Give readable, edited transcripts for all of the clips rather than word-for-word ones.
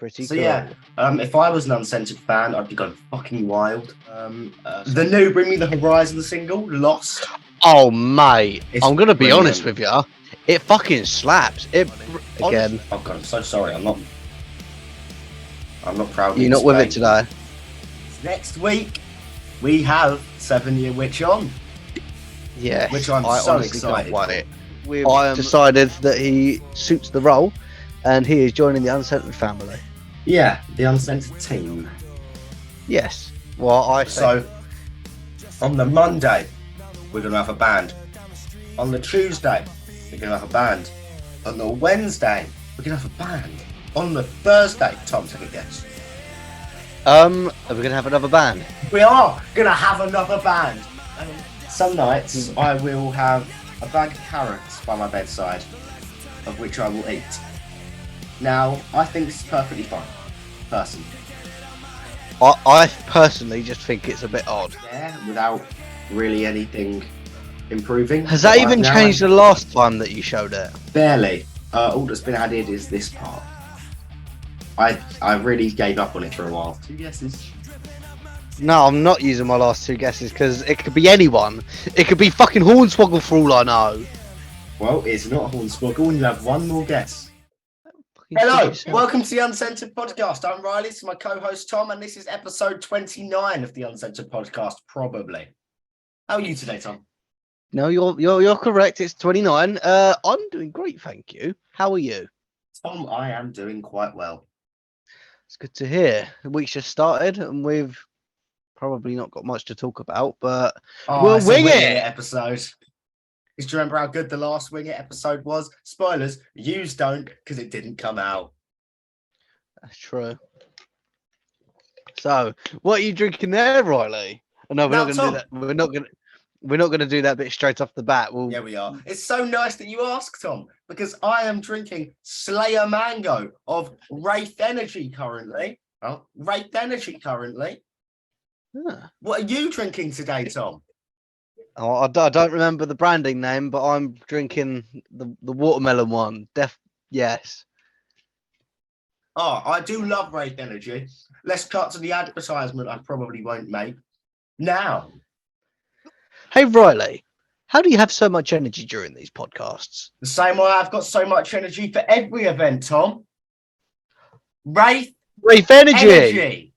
Pretty So cool. yeah, if I was an Uncensored fan, I'd be going fucking wild. The new Bring Me the Horizon single, Lost. Oh mate, It's I'm gonna be brilliant. honest with you. It fucking slaps. It again. Oh god, I'm so sorry. I'm not proud. You're not with it today. Next week we have 7 Year Witch on. Yes, Which I'm I so honestly excited can't wait. for. We've decided that he suits the role, and he is joining the Uncensored family. Yeah, the Uncensored team. Yes. Well, I think. So on the Monday, we're gonna have a band. On the Tuesday, we're gonna have a band. On the Wednesday, we're gonna have a band. On the Thursday, Tom, take a guess. Are we gonna have another band? We are gonna have another band. Some nights I will have a bag of carrots by my bedside, of which I will eat. Now, I think this is perfectly fine, personally. I personally just think it's a bit odd. Yeah, without really anything improving. Has that But even now changed the last time that you showed it? Barely. All that's been added is this part. I really gave up on it for a while. 2 guesses. No, I'm not using my last two guesses because it could be anyone. It could be fucking Hornswoggle for all I know. Well, it's not Hornswoggle, and you have one more guess. Hello, welcome to the Uncensored Podcast. I'm Riley, this is my co-host Tom, and this is episode 29 of the Uncensored Podcast, probably. How are you today, Tom? No, you're correct. It's 29. I'm doing great, thank you. How are you? Tom, I am doing quite well. It's good to hear. The week's just started, and we've probably not got much to talk about, but we'll wing it. Episode. Do you remember how good the last Wing It episode was? Spoilers, yous don't, because it didn't come out. That's true. So, what are you drinking there, Riley? Oh, no, we're not going to do that. We're not going to do that bit straight off the bat. Yeah, we are. It's so nice that you ask, Tom, because I am drinking Slayer Mango of Wraith Energy currently. Oh, Wraith Energy currently. Yeah. What are you drinking today, Tom? Oh, I don't remember the branding name, but I'm drinking the watermelon one. Yes. Oh, I do love Wraith Energy. Let's cut to the advertisement I probably won't make. Now. Hey, Riley, how do you have so much energy during these podcasts? The same way I've got so much energy for every event, Tom. Wraith Energy.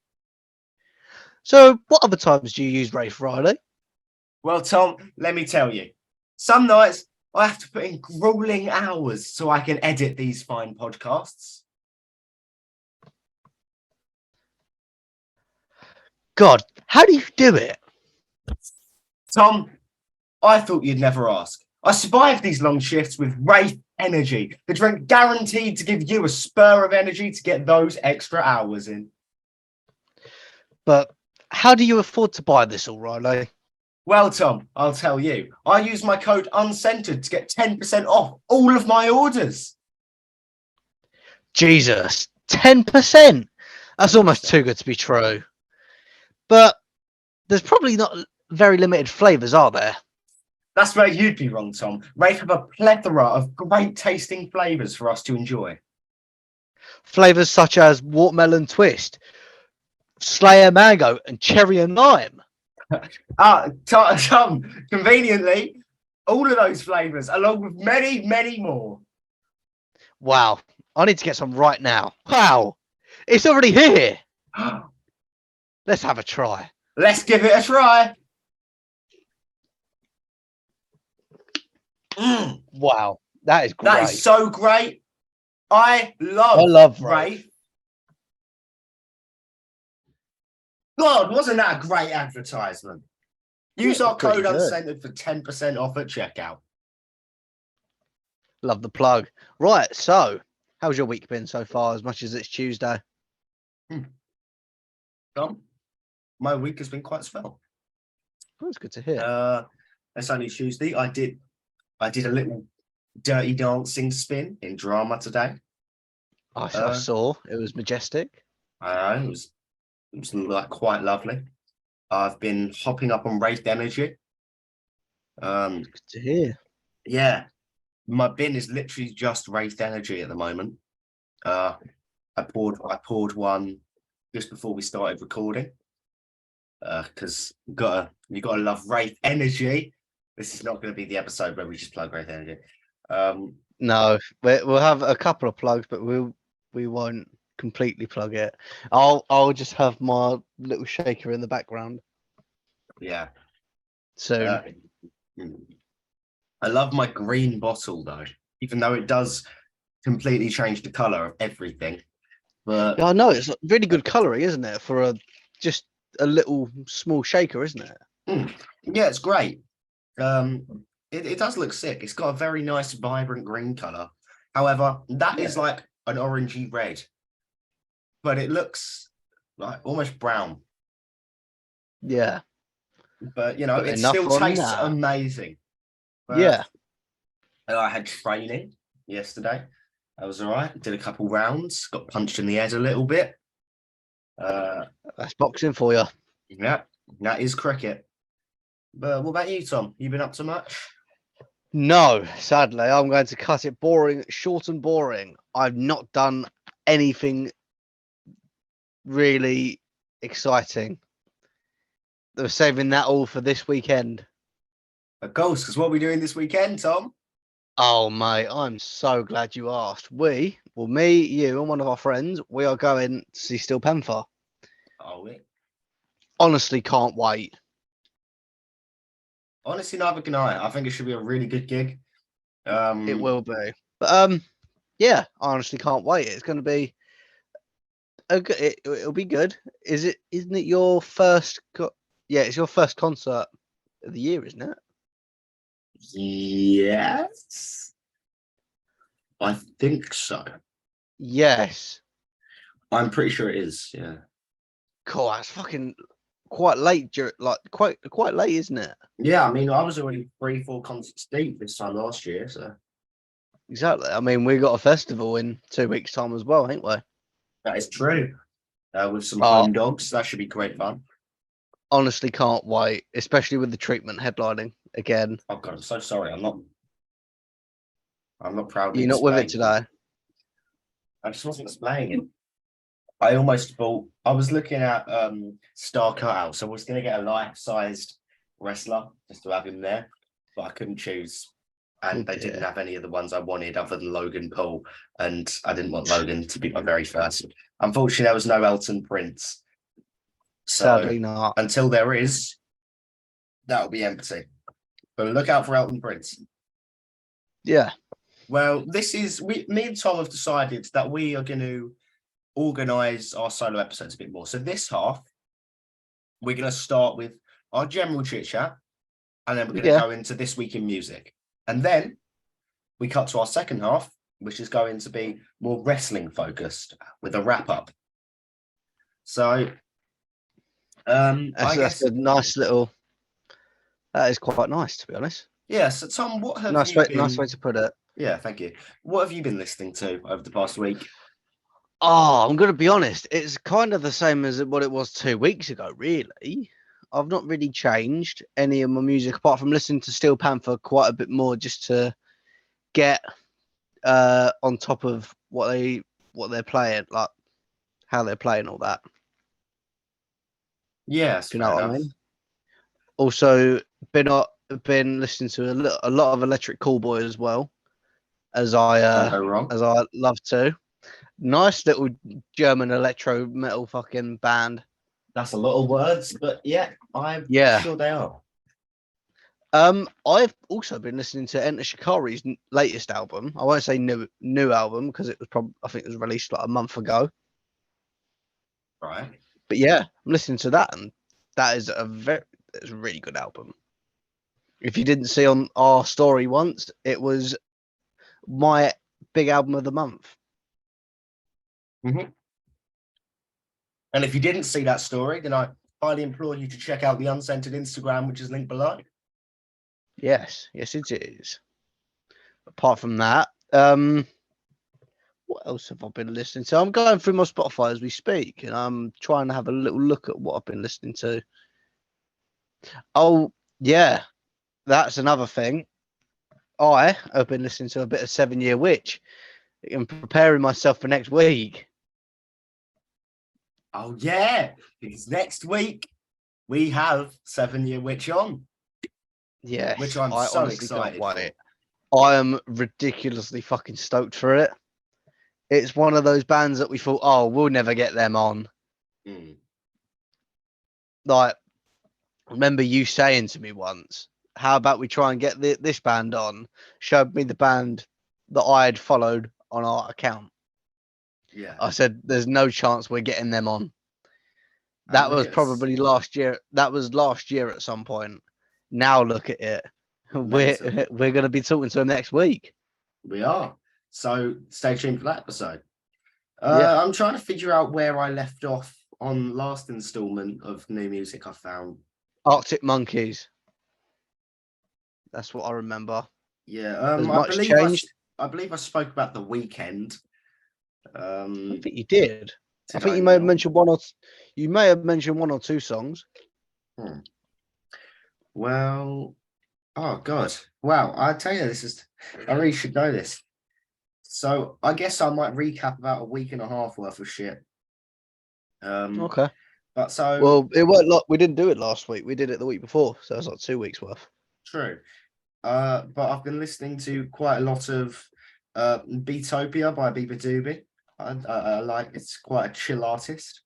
So, what other times do you use Wraith, Riley? Well, Tom, let me tell you. Some nights I have to put in grueling hours so I can edit these fine podcasts. God, how do you do it? Tom, I thought you'd never ask. I survived these long shifts with Wraith Energy, the drink guaranteed to give you a spur of energy to get those extra hours in. But how do you afford to buy this all, Riley? Well, Tom, I'll tell you. I use my code UNCENTRD to get 10% off all of my orders. Jesus, 10%? That's almost too good to be true. But there's probably not very limited flavours, are there? That's where you'd be wrong, Tom. Wraith have a plethora of great tasting flavours for us to enjoy. Flavours such as watermelon twist, Slayer mango, and cherry and lime. Tom, conveniently, all of those flavours, along with many, many more. Wow, I need to get some right now. Wow, it's already here. Let's have a try. Let's give it a try. Wow, that is great. That is so great. I love Wraith. God, wasn't that a great advertisement? Use our code UNCENTRD for 10% off at checkout. Love the plug. Right, so how's your week been so far, as much as it's Tuesday? Tom, my week has been quite swell. That's good to hear. It's only Tuesday. I did a little dirty dancing spin in drama today. I saw. It was majestic. I know, it was like quite lovely. I've been hopping up on Wraith Energy. Good to hear. Yeah, my bin is literally just Wraith Energy at the moment. I poured one just before we started recording. Because you gotta love Wraith Energy. This is not going to be the episode where we just plug Wraith Energy. No, we'll have a couple of plugs, but we won't completely plug it. I'll just have my little shaker in the background. Yeah. So I love my green bottle though, even though it does completely change the color of everything. But yeah, I know it's really good coloring, isn't it? For just a little small shaker, isn't it? Yeah, it's great. It does look sick. It's got a very nice, vibrant green color. However, that is like an orangey red, but it looks like almost brown. Yeah. But it still tastes amazing. But, I had training yesterday. That was all right. Did a couple rounds. Got punched in the head a little bit. That's boxing for you. Yeah, that is cricket. But what about you, Tom? You been up to much? No, sadly, I'm going to cut it short and boring. I've not done anything really exciting. They're saving that all for this weekend. Of course, because what are we doing this weekend, Tom? Oh, mate, I'm so glad you asked. Me, you, and one of our friends, we are going to see Steel Panther. Are we? Honestly, can't wait. Honestly, neither can I. I think it should be a really good gig. It will be. But yeah, I honestly can't wait. It's going to be it'll be good. Isn't it your first? It's your first concert of the year, isn't it? Yes, I think so. Yes, I'm pretty sure it is. Yeah. Cool. That's fucking quite late. Like quite late, isn't it? Yeah, I mean, I was already 3-4 concerts deep this time last year, so. Exactly. I mean, we got a festival in 2 weeks' time as well, ain't we? That is true. With some home dogs, that should be great fun. Honestly, can't wait, especially with the treatment headlining again. Oh God, I'm so sorry. I'm not proud. You're not with it today. I just wasn't displaying it. I almost bought. I was looking at Star Cutout, so I was going to get a life-sized wrestler just to have him there, but I couldn't choose, and they didn't have any of the ones I wanted other than Logan Paul, and I didn't want Logan to be my very first. Unfortunately, there was no Elton Prince. So sadly not. Until there is, that'll be empty. But look out for Elton Prince. Yeah. Well, me and Tom have decided that we are going to organise our solo episodes a bit more. So this half, we're going to start with our general chit chat, and then we're going to go into This Week in Music. And then we cut to our second half, which is going to be more wrestling focused with a wrap up. So, that's a nice little. That is quite nice, to be honest. Yeah. So, Tom, what have nice way to put it. Yeah, thank you. What have you been listening to over the past week? Oh, I'm going to be honest. It's kind of the same as what it was 2 weeks ago, really. I've not really changed any of my music apart from listening to Steel Panther quite a bit more just to get on top of what they're playing, like how they're playing all that. Yes, do you know what I mean? Also, been listening to a lot of Electric Callboy as well, as I love to. Nice little German electro metal fucking band. That's a lot of words, but yeah, I'm sure they are. I've also been listening to Enter Shikari's latest album. I won't say new album because it was I think it was released like a month ago. Right. But yeah, I'm listening to that, and that is it's a really good album. If you didn't see on our story once, it was my big album of the month. Mm-hmm. And if you didn't see that story, then I highly implore you to check out the Uncensored Instagram, which is linked below. Yes, it is. Apart from that, what else have I been listening to? I'm going through my Spotify as we speak, and I'm trying to have a little look at what I've been listening to. Oh, yeah, that's another thing. I have been listening to a bit of 7 Year Witch and preparing myself for next week. Oh, yeah, because next week we have 7 Year Witch on. Yes, which I'm I so honestly excited can't wait. for. I am ridiculously fucking stoked for it. It's one of those bands that we thought, oh, we'll never get them on. Like, I remember you saying to me once, how about we try and get this band on? Showed me the band that I had followed on our account. Yeah. I said, there's no chance we're getting them on. And that was probably last year. That was last year at some point. Now look at it. We're going to be talking to them next week. We are. So stay tuned for that episode. Yeah. I'm trying to figure out where I left off on last installment of new music I found. Arctic Monkeys. That's what I remember. Yeah. Has much changed? I believe I spoke about The Weeknd. I think you did. I think you may have mentioned one or two songs. Well, oh God. Wow. I tell you, I really should know this. So I guess I might recap about a week and a half worth of shit. Okay. But so well, it weren't we didn't do it last week. We did it the week before, so it's like 2 weeks worth. True. But I've been listening to quite a lot of Beatopia by Biba Doobie. I like it's quite a chill artist.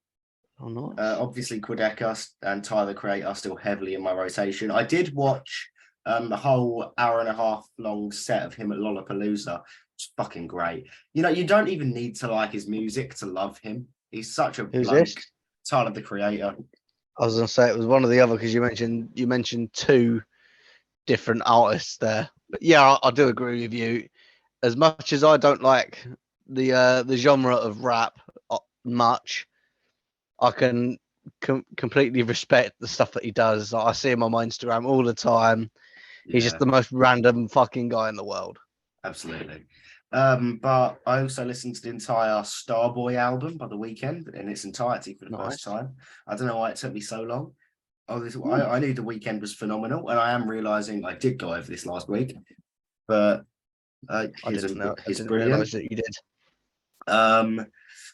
Oh, nice. Obviously, Quedeca and Tyler the Creator are still heavily in my rotation. I did watch the whole hour and a half long set of him at Lollapalooza. It's fucking great. You know, you don't even need to like his music to love him. He's such a Who's Tyler the Creator. I was gonna say it was one of the other because you mentioned two different artists there. But yeah, I do agree with you. As much as I don't like the genre of rap much, I can completely respect the stuff that he does. I see him on my Instagram all the time. He's just the most random fucking guy in the world. Absolutely. But I also listened to the entire Starboy album by The Weeknd in its entirety for the first time. I don't know why it took me so long. I knew The Weeknd was phenomenal, and I am realizing I did go over this last week, but he's brilliant. Realize that you did.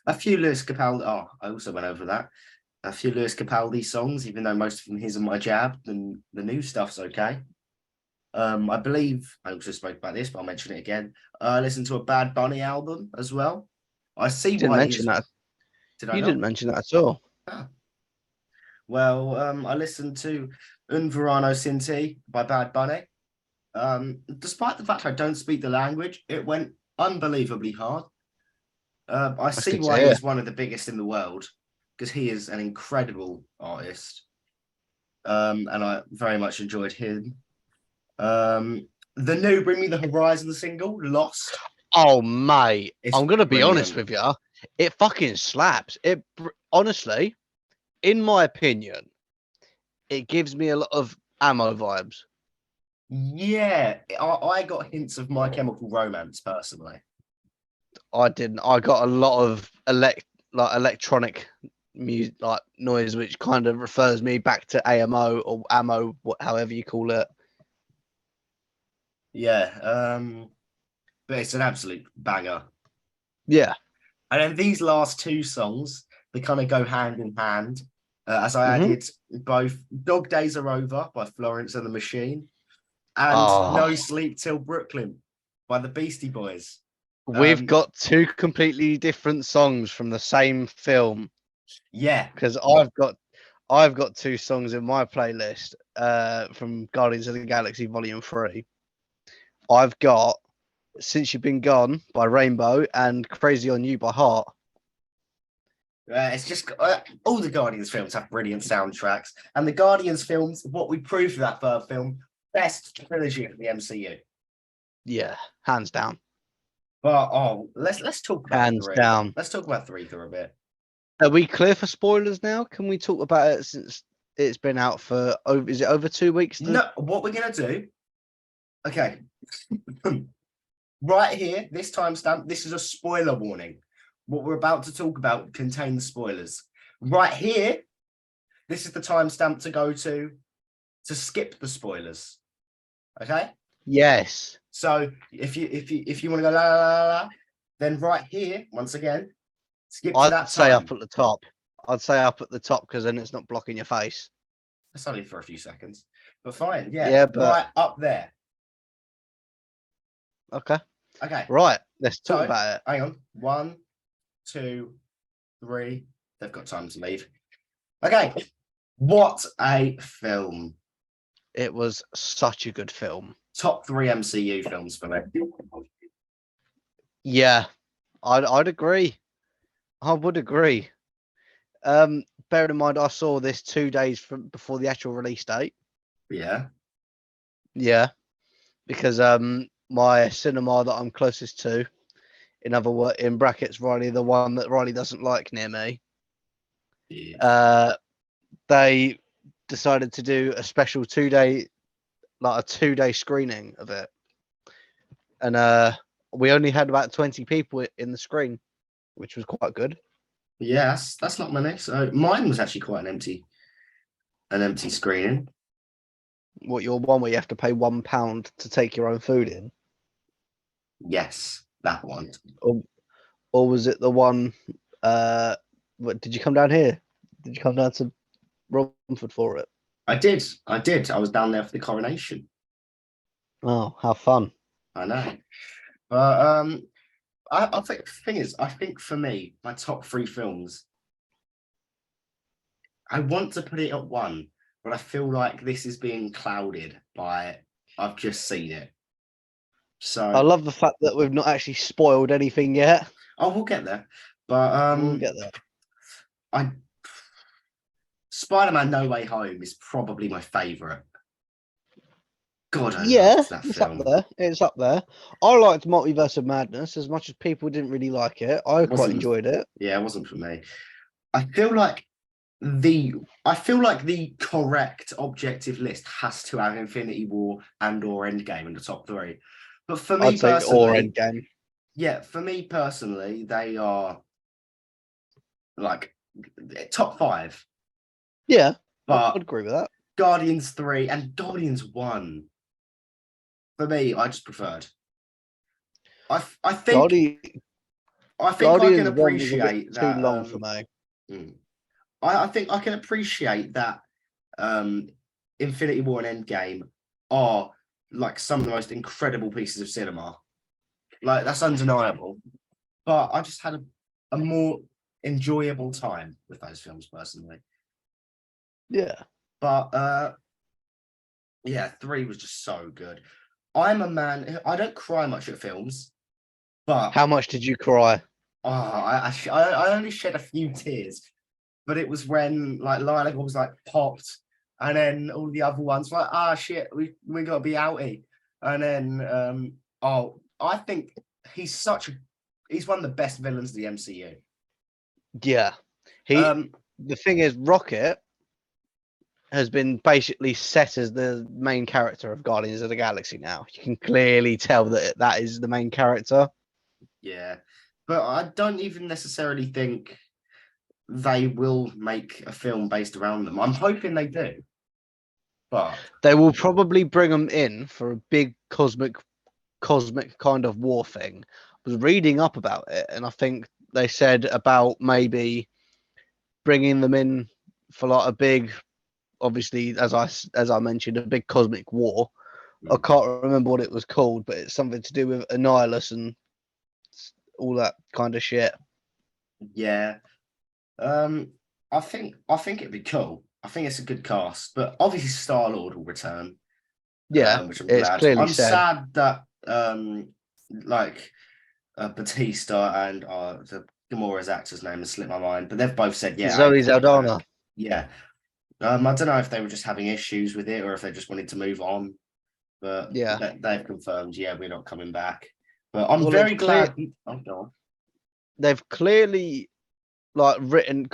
A few Lewis Capaldi. Oh, I also went over that. A few Lewis Capaldi songs, even though most of them his are my jab, and the new stuff's okay. I believe I also spoke about this, but I'll mention it again. I listened to a Bad Bunny album as well. I see you didn't why mention that. You didn't mention that at all. Ah. Well, I listened to Un Verano Sin Ti by Bad Bunny. Despite the fact I don't speak the language, it went unbelievably hard. I see why he's one of the biggest in the world, because he is an incredible artist. And I very much enjoyed him. The new Bring Me the Horizon single, Lost. Oh, mate. I'm going to be honest with you. It fucking slaps. It honestly, in my opinion, it gives me a lot of Ammo vibes. Yeah, I got hints of My Chemical Romance personally. I didn't. I got a lot of electronic music, like noise, which kind of refers me back to AMO or Ammo, however you call it. Yeah, but it's an absolute banger. Yeah. And then these last two songs, they kind of go hand in hand. As I added both Dog Days Are Over by Florence and the Machine and No Sleep Till Brooklyn by the Beastie Boys. We've got two completely different songs from the same film. Yeah. Because I've got two songs in my playlist from Guardians of the Galaxy Volume 3. I've got Since You've Been Gone by Rainbow and Crazy on You by Heart. It's just all the Guardians films have brilliant soundtracks, and the Guardians films, what we proved for that third film, best trilogy of the MCU. Yeah, hands down. But let's talk about hands down. Let's talk about 3 for a bit. Are we clear for spoilers now? Can we talk about it since it's been out for is it over 2 weeks? No, what we're gonna do? Okay, right here, this timestamp. This is a spoiler warning. What we're about to talk about contains spoilers. Right here, this is the timestamp to go to skip the spoilers. Okay? Yes. So if you want to go la la la la, then right here, once again, skip to that time. I'd say up at the top. I'd say up at the top because then it's not blocking your face. That's only for a few seconds, but fine. Yeah, Yeah, but right up there. Okay. Okay. Right. Let's talk about it. Hang on. 1, 2, 3. They've got time to leave. Okay. What a film. It was such a good film. Top 3 MCU films for me. Yeah, I'd agree. I would agree. Bearing in mind, I saw this 2 days before the actual release date. Yeah. Yeah, because my cinema that I'm closest to, in brackets, Riley, the one that Riley doesn't like near me. Yeah. They decided to do a special 2-day, like a 2-day screening of it, and we only had about 20 people in the screen, which was quite good. Yes, that's not many. So mine was actually quite an empty screening. What, your one where you have to pay £1 to take your own food in? Yes, that one. Or was it the one? What, did you come down here? Did you come down to Romford for it? I did. I was down there for the coronation. Oh, how fun! I know. But I think the thing is, I think for me, my top 3 films, I want to put it at 1, but I feel like this is being clouded by I've just seen it. So I love the fact that we've not actually spoiled anything yet. Oh, we'll get there. But We'll get there. Spider-Man No Way Home is probably my favourite. God, I loved that it's film. Up there. It's up there. I liked Multiverse of Madness as much as people didn't really like it. I quite enjoyed it. Yeah, it wasn't for me. I feel like the correct objective list has to have Infinity War and or Endgame in the top 3. But for me personally, or Endgame. Yeah, for me personally, they are like top 5. Yeah, but I'd agree with that. Guardians 3 and Guardians 1. For me, I just preferred. I think I can appreciate that. Too long for me. I think I can appreciate that. Infinity War and Endgame are like some of the most incredible pieces of cinema. Like, that's undeniable. But I just had a more enjoyable time with those films personally. Yeah. But yeah, 3 was just so good. I'm a man. I don't cry much at films, but how much did you cry? Oh, I only shed a few tears, but it was when like Lilac was like popped, and then all the other ones were like, shit, we got to be outie, and then I think he's one of the best villains of the MCU. Yeah, the thing is, Rocket has been basically set as the main character of Guardians of the Galaxy now. You can clearly tell that is the main character. Yeah, but I don't even necessarily think they will make a film based around them. I'm hoping they do. But they will probably bring them in for a big cosmic kind of war thing. I was reading up about it, and I think they said about maybe bringing them in for like a big, obviously, as I mentioned, a big cosmic war. I can't remember what it was called, but it's something to do with Annihilus and all that kind of shit. Yeah. I think it'd be cool. I think it's a good cast, but obviously Star-Lord will return. Yeah, which I'm it's glad. clearly I'm said. sad that Batista and the Gamora's actor's name has slipped my mind, but they've both said Zoe Saldana. Yeah. I don't know if they were just having issues with it or if they just wanted to move on, but yeah, they've confirmed, we're not coming back. But I'm very glad. They've clearly written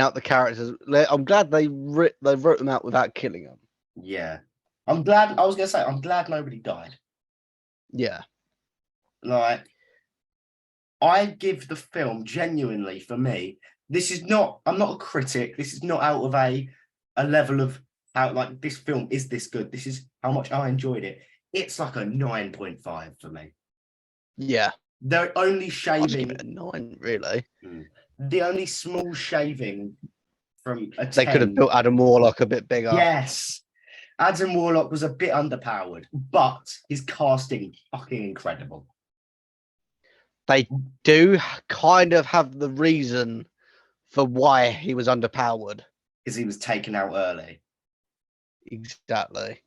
out the characters. I'm glad they wrote them out without killing them. Yeah, I'm glad. I was gonna say I'm glad nobody died. Yeah, like I give the film genuinely, for me. This is not. I'm not a critic. This is not out of a level of how like this film is this good. This is how much I enjoyed it. It's like a 9.5 for me. Yeah, They're only shaving a 9, really. the only small shaving from a 10. They could have built Adam Warlock a bit bigger. Yes. Adam Warlock was a bit underpowered, but his casting fucking incredible. They do kind of have the reason for why he was underpowered. Because he was taken out early. Exactly.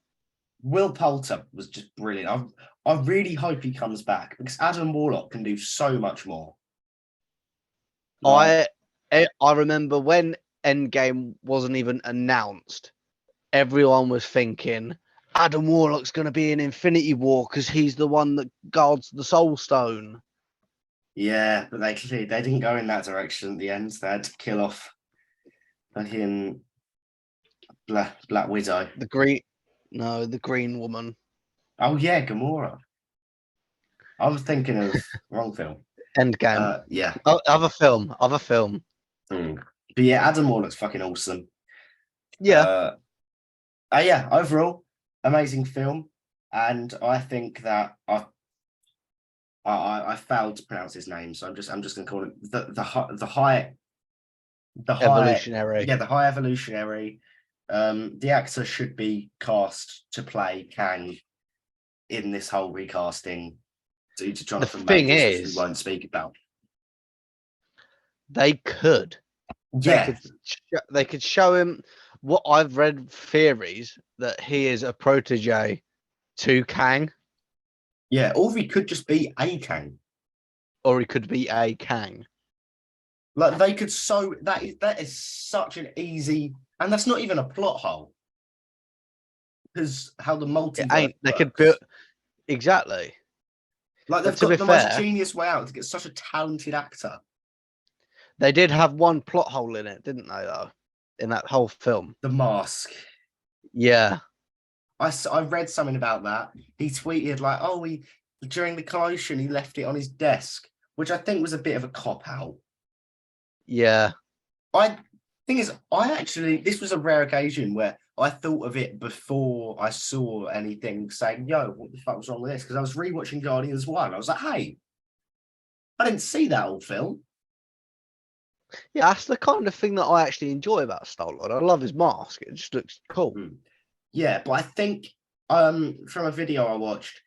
Will Poulter was just brilliant. I really hope he comes back because Adam Warlock can do so much more. I remember when Endgame wasn't even announced, everyone was thinking Adam Warlock's going to be in Infinity War because he's the one that guards the Soul Stone. Yeah, but they didn't go in that direction at the end. They had to kill off fucking Black Widow. The Green Woman. Oh yeah, Gamora. I was thinking of wrong film. Endgame. Yeah. Other film. But yeah, Adam Warlock's fucking awesome. Yeah. Yeah. Overall, amazing film, and I think that I failed to pronounce his name, so I'm just gonna call it the high Evolutionary. Yeah, the High Evolutionary. The actor should be cast to play Kang in this whole recasting due to Jonathan Majors, which we won't speak about. They could. Yeah. They could show him what I've read theories that he is a protege to Kang. Yeah, or he could just be a Kang. Or he could be a Kang. Like they could that is such an easy, and that's not even a plot hole. Because how the multiverse they could build exactly. Like they've got the most genius way out to get such a talented actor. They did have one plot hole in it, didn't they, though? In that whole film. The mask. Yeah. I read something about that. He tweeted like, during the collision, he left it on his desk, which I think was a bit of a cop-out. Yeah. This was a rare occasion where I thought of it before I saw anything saying, yo, what the fuck was wrong with this? Because I was rewatching Guardians 1. I was like, hey, I didn't see that old film. Yeah, that's the kind of thing that I actually enjoy about Star-Lord. I love his mask. It just looks cool. Yeah, but I think from a video I watched,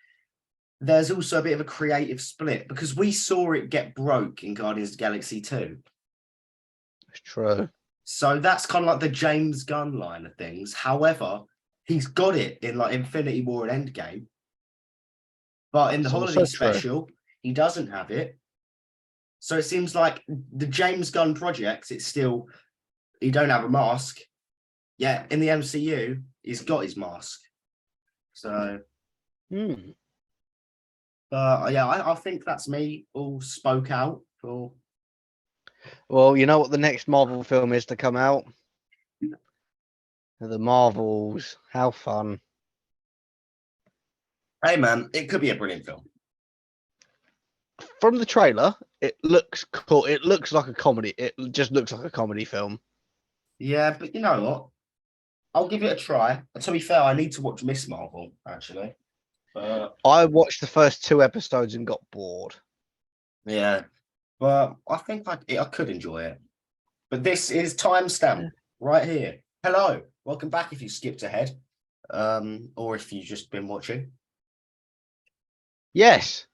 there's also a bit of a creative split because we saw it get broke in Guardians of the Galaxy 2. It's true. So that's kind of like the James Gunn line of things. However, he's got it in like Infinity War and Endgame. But in the holiday special, he doesn't have it. So it seems like the James Gunn project, he don't have a mask. Yeah, in the MCU, he's got his mask. So, yeah, I think that's me all spoke out for. Well, you know what the next Marvel film is to come out? The Marvels. How fun. Hey, man, it could be a brilliant film. From the trailer, it looks cool. It looks like a comedy. It just looks like a comedy film. Yeah, but you know what? I'll give it a try. To be fair, I need to watch Miss Marvel, actually. I watched the first 2 episodes and got bored. Yeah, but I think I could enjoy it. But this is timestamp right here. Hello, welcome back if you skipped ahead, or if you've just been watching. Yes.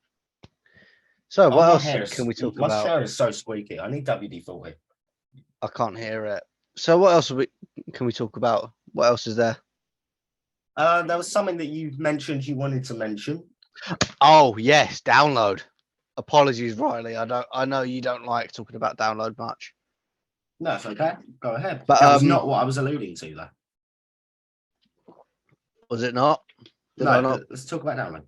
So what else can we talk about? My show is so squeaky. I need WD-40. I can't hear it. So what else can we talk about? What else is there? There was something that you mentioned you wanted to mention. Oh yes, download. Apologies, Riley. I know you don't like talking about download much. No, it's okay. Go ahead. But that was not what I was alluding to, though. Was it not? Let's talk about download.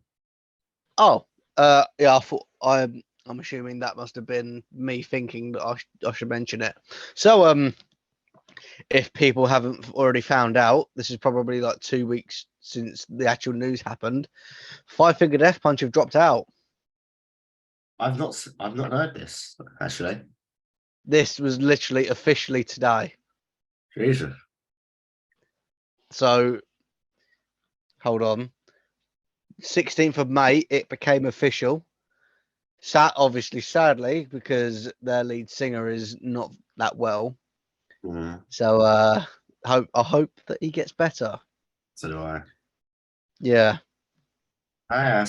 Oh, yeah. I thought I'm assuming that must have been me thinking that I should mention it. So, if people haven't already found out, this is probably like 2 weeks since the actual news happened. Five Finger Death Punch have dropped out. I've not heard this actually. This was literally officially today. Jesus. So, hold on. 16th of May, it became official. Obviously, sadly, because their lead singer is not that well. So I hope that he gets better. So do I. Yeah. But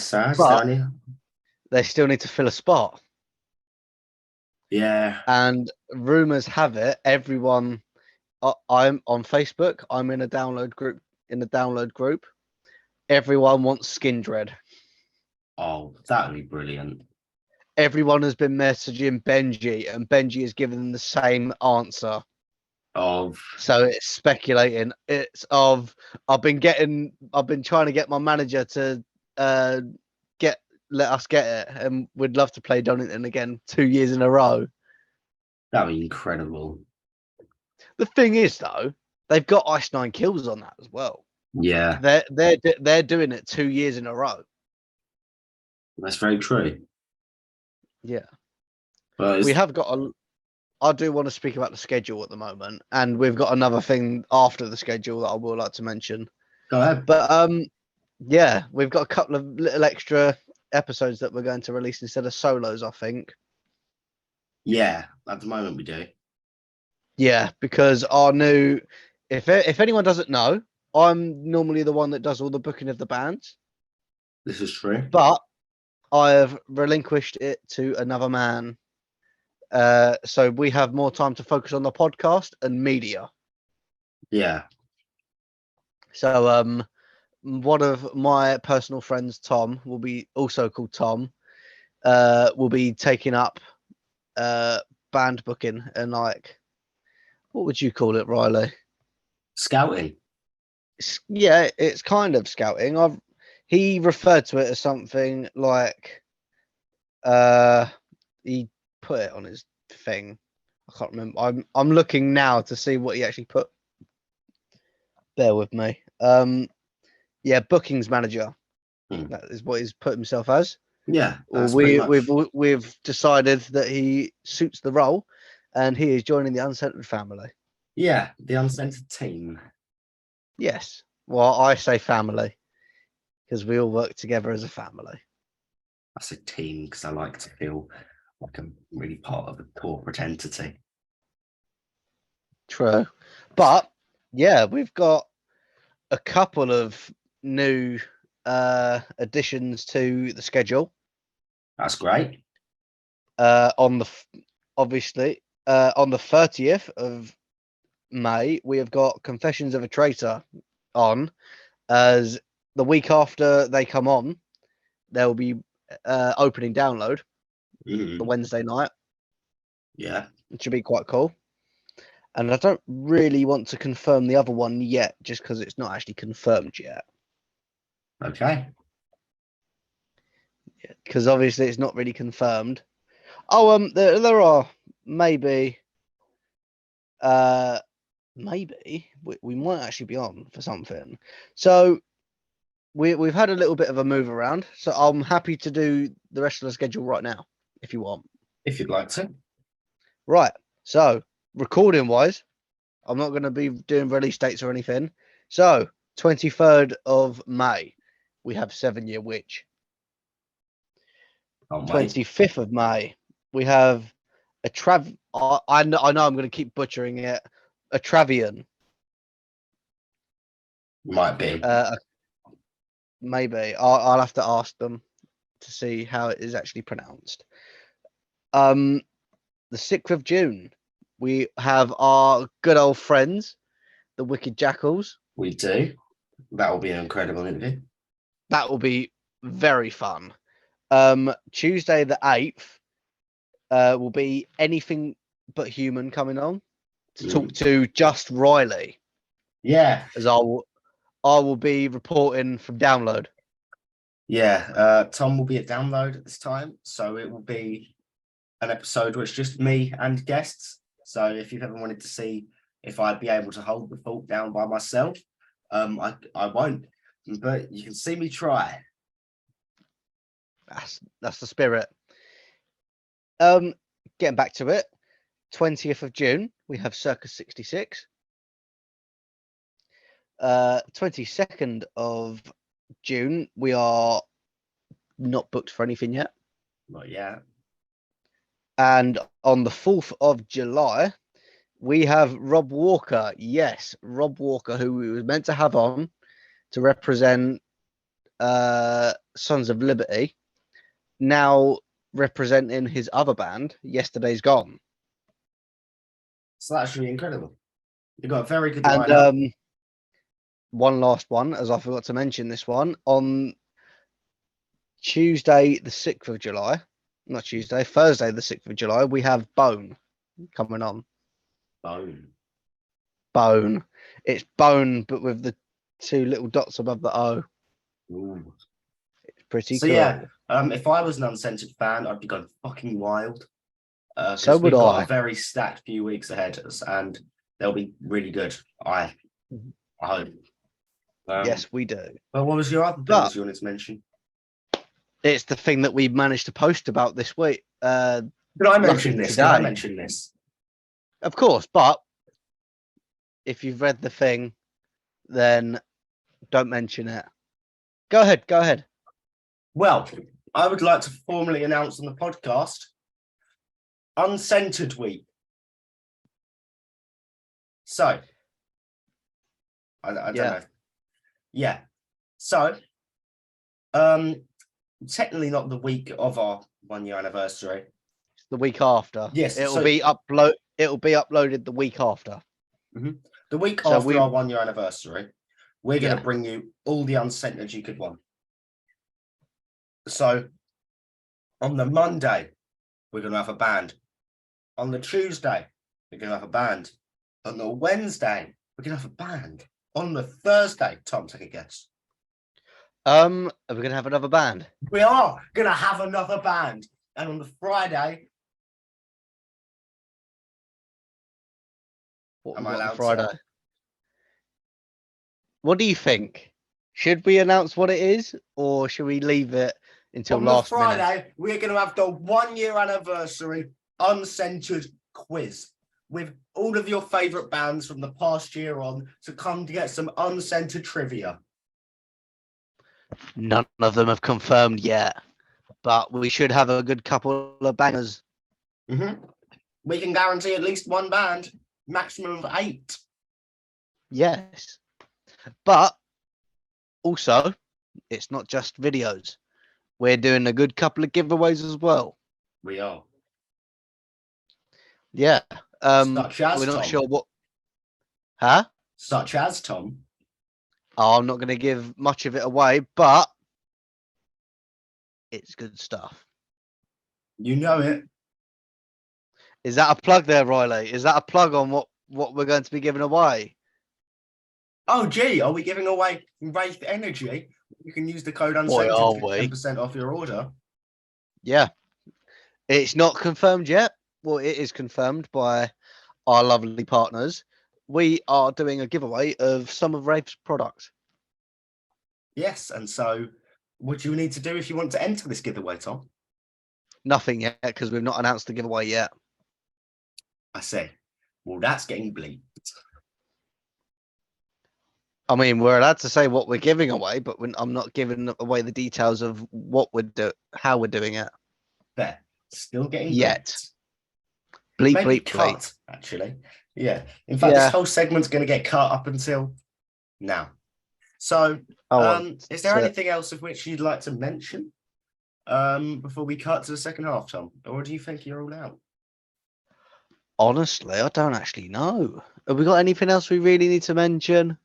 they still need to fill a spot. Yeah. And rumors have it, everyone. I'm on Facebook. I'm in a download group. Everyone wants Skindred. Oh, that would be brilliant. Everyone has been messaging Benji, and Benji has given them the same answer. So it's speculating. I've been trying to get my manager to let us get it, and we'd love to play Donington again 2 years in a row. That'd be incredible. The thing is, though, they've got Ice 9 Kills on that as well. Yeah, they're doing it 2 years in a row. That's very true. Yeah, well, we have got I do want to speak about the schedule at the moment, and we've got another thing after the schedule that I would like to mention. Go ahead. But yeah, we've got a couple of little extra episodes that we're going to release instead of solos, I think. Yeah, at the moment we do. Yeah, because our new, if anyone doesn't know, I'm normally the one that does all the booking of the bands. This is true. But I have relinquished it to another man. So we have more time to focus on the podcast and media. Yeah. So one of my personal friends, Tom, will be also called Tom, will be taking up band booking and like, what would you call it, Riley? Scouting. Yeah, it's kind of scouting. He referred to it as something like he put it on his thing. I can't remember. I'm looking now to see what he actually put. Bear with me. Yeah, bookings manager. That is what he's put himself as. Yeah. Or we've decided that he suits the role, and he is joining the Uncentered family. Yeah, the Uncentered team. Yes. Well, I say family because we all work together as a family. I say team because I like to feel like I'm really part of a corporate entity. True. But yeah, we've got a couple of new additions to the schedule. That's great. On the 30th of May, we have got Confessions of a Traitor on. As the week after they come on, there will be opening download the Wednesday night. Yeah, it should be quite cool. And I don't really want to confirm the other one yet, just because it's not actually confirmed yet. Okay. Yeah, because obviously it's not really confirmed. Oh, there are maybe we might actually be on for something. So we've had a little bit of a move around. So I'm happy to do the rest of the schedule right now, if you want. If you'd like to. Right. So recording wise, I'm not going to be doing release dates or anything. So 23rd of May, we have 7 Year Witch. 25th of May, we have I know I'm going to keep butchering it. A Travian. Might be. Maybe. I'll have to ask them to see how it is actually pronounced. The 6th of June, we have our good old friends, the Wicked Jackals. We do. That will be an incredible interview. That will be very fun. Tuesday the 8th will be Anything But Human coming on to talk to Just Riley. Yeah. As I will be reporting from Download. Yeah. Tom will be at Download at this time. So it will be an episode where it's just me and guests. So if you've ever wanted to see if I'd be able to hold the fort down by myself, I won't. But you can see me try. That's the spirit. Getting back to it, 20th of June, we have Circus 66. 22nd of June, we are not booked for anything yet. Not yet. And on the 4th of July, we have Rob Walker. Yes, Rob Walker, who we were meant to have on to represent Sons of Liberty, now representing his other band, Yesterday's Gone. So that's really incredible. You've got a very good And lineup. one last one, as I forgot to mention this one, on Tuesday, the 6th of July, not Tuesday, Thursday, the 6th of July, we have Bone coming on. Bone. It's Bone, but with the 2 little dots above the O. Ooh. It's pretty so cool. Yeah, if I was an Uncensored fan, I'd be going fucking wild. So would we've got I. a very stacked few weeks ahead of us, and they'll be really good. I hope. Yes, we do. But what was your other thing you wanted to mention? It's the thing that we managed to post about this week. Did I mention this? Today. Did I mention this? Of course, but if you've read the thing, then don't mention it. Go ahead. Well, I would like to formally announce on the podcast Uncensored Week. So, I don't know. Yeah. So, technically not the week of our 1 year anniversary. It's the week after. Yes. It'll be uploaded the week after. Mm-hmm. The week after our 1 year anniversary, we're going to bring you all the uncensored you could want. So, on the Monday, we're going to have a band. On the Tuesday, we're going to have a band. On the Wednesday, we're going to have a band. On the Thursday, Tom, take a guess. Are we going to have another band? We are going to have another band. And on the Friday... Am I allowed Friday? What do you think? Should we announce what it is, or should we leave it until last minute? On Friday, we're going to have the 1 year anniversary uncensored quiz with all of your favourite bands from the past year on to come to get some uncensored trivia. None of them have confirmed yet, but we should have a good couple of bangers. Mm-hmm. We can guarantee at least one band, maximum of 8. Yes, but also, it's not just videos. We're doing a good couple of giveaways as well. We are. Yeah. Such as we're not Tom. sure what. Huh? Such as Tom. Oh, I'm not going to give much of it away, but it's good stuff. You know it. Is that a plug there, Riley? Is that a plug on what we're going to be giving away? Oh, gee, are we giving away Wraith Energy? You can use the code uncensored to get 10% off your order. Yeah. It's not confirmed yet. Well, it is confirmed by our lovely partners. We are doing a giveaway of some of Wraith's products. Yes, and so what do you need to do if you want to enter this giveaway, Tom? Nothing yet, because we've not announced the giveaway yet. I see. Well, that's getting bleak. I mean, we're allowed to say what we're giving away, but I'm not giving away the details of what how we're doing it. There. Still getting yet. Bleep, maybe bleep, cut, bleep. Actually. Yeah. In fact, this whole segment's going to get cut up until now. So, is there anything else of which you'd like to mention before we cut to the second half, Tom? Or do you think you're all out? Honestly, I don't actually know. Have we got anything else we really need to mention?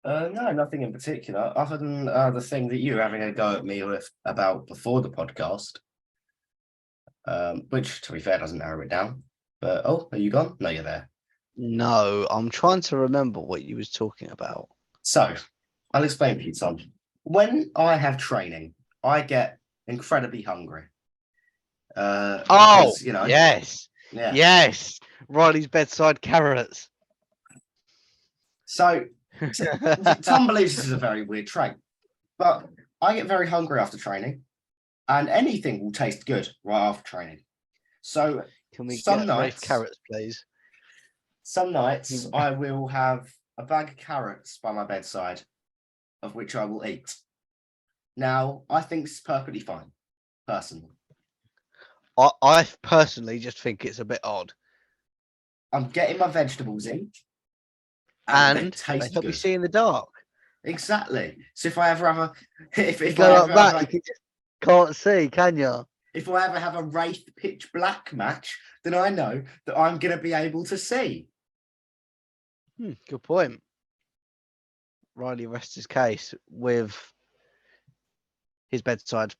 No, nothing in particular, other than the thing that you were having a go at me about before the podcast, which, to be fair, doesn't narrow it down. But, are you gone? No, you're there. No, I'm trying to remember what you was talking about. So, I'll explain for you, Tom. When I have training, I get incredibly hungry. Because, yes. Yeah. Yes. Riley's bedside carrots. So, Tom believes this is a very weird trait, but I get very hungry after training, and anything will taste good right after training. So, can we get nights, carrots, please? Some nights I will have a bag of carrots by my bedside, of which I will eat. Now, I think this is perfectly fine. personally. I personally just think it's a bit odd. I'm getting my vegetables in. And they help me good. see in the dark. Exactly. So if I ever have if you go like that, you can't see, can you? If I ever have a Wraith pitch black match, then I know that I'm going to be able to see. Good point. Riley rests his case with his bedside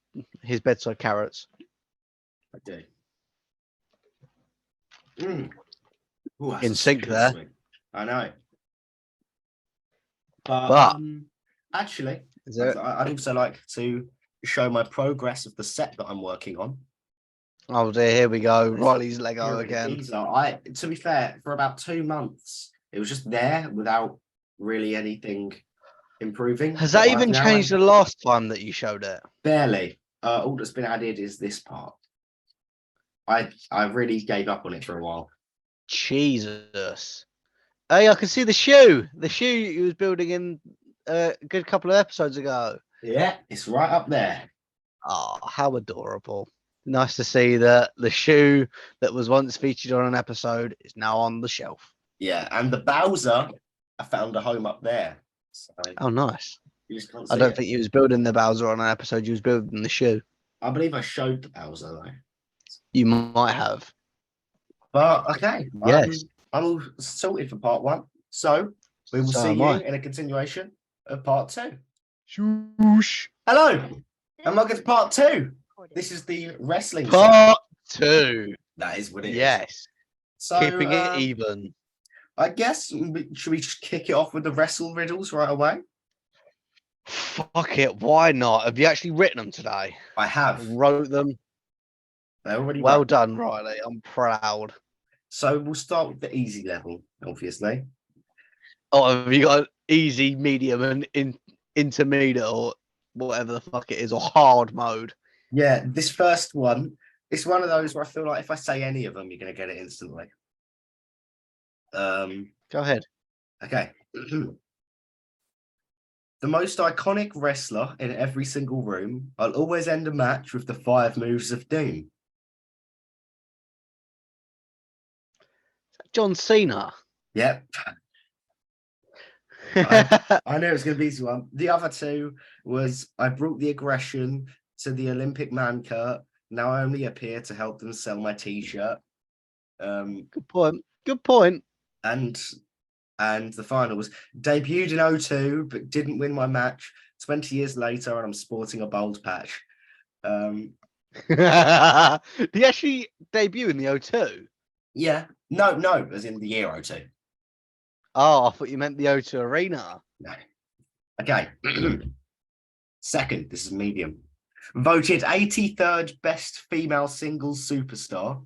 carrots. I do. Ooh, in sync there. Swing. I know. But actually, I'd also like to show my progress of the set that I'm working on. Oh dear, here we go. Riley's Lego again. To be fair, for about 2 months, it was just there without really anything improving. Has that even changed the last time that you showed it? Barely. All that's been added is this part. I really gave up on it for a while. Jesus. Hey, I can see the shoe. The shoe you was building in a good couple of episodes ago. Yeah, it's right up there. Oh, how adorable. Nice to see that the shoe that was once featured on an episode is now on the shelf. Yeah, and the Bowser, I found a home up there. So oh, nice. You just can't see I don't think you was building the Bowser on an episode. You was building the shoe. I believe I showed the Bowser, though. You might have. But, okay. Yes. I'm all sorted for part 1. So, we will see you in a continuation of part 2. Shoosh. Hello, and welcome to part 2. This is the wrestling part 2. That is what it is. Yes. So, keeping it even. I guess, should we just kick it off with the wrestle riddles right away? Fuck it, why not? Have you actually written them today? I have. Wrote them. They're already well done, Riley. I'm proud. So we'll start with the easy level, obviously. Oh, have you got easy, medium, and intermediate, or whatever the fuck it is, or hard mode? Yeah, this first one, it's one of those where I feel like if I say any of them, you're going to get it instantly. Go ahead. Okay. The most iconic wrestler in every single room, I'll always end a match with the 5 moves of doom. John Cena. Yep. I knew it was going to be this one. The other 2 was I brought the aggression to the Olympic man Kurt. Now I only appear to help them sell my t-shirt. Good point. Good point. And the final was debuted in 02, but didn't win my match. 20 years later, and I'm sporting a bald patch. Did he actually debut in the 02? Yeah. No, as in the year 02. Oh, I thought you meant the O2 Arena. No. Okay. Second, this is medium. Voted 83rd best female singles superstar.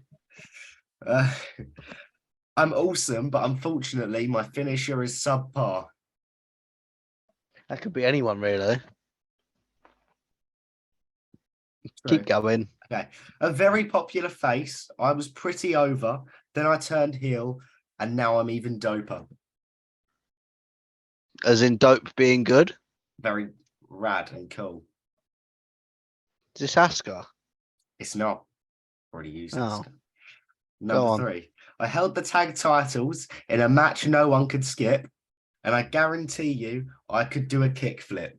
I'm awesome, but unfortunately, my finisher is subpar. That could be anyone, really. Keep going. Okay. A very popular face. I was pretty over. Then I turned heel, and now I'm even doper. As in dope being good? Very rad and cool. Is this Asuka? It's not. Already used Oh. Asuka. Number 3. I held the tag titles in a match no one could skip, and I guarantee you I could do a kickflip.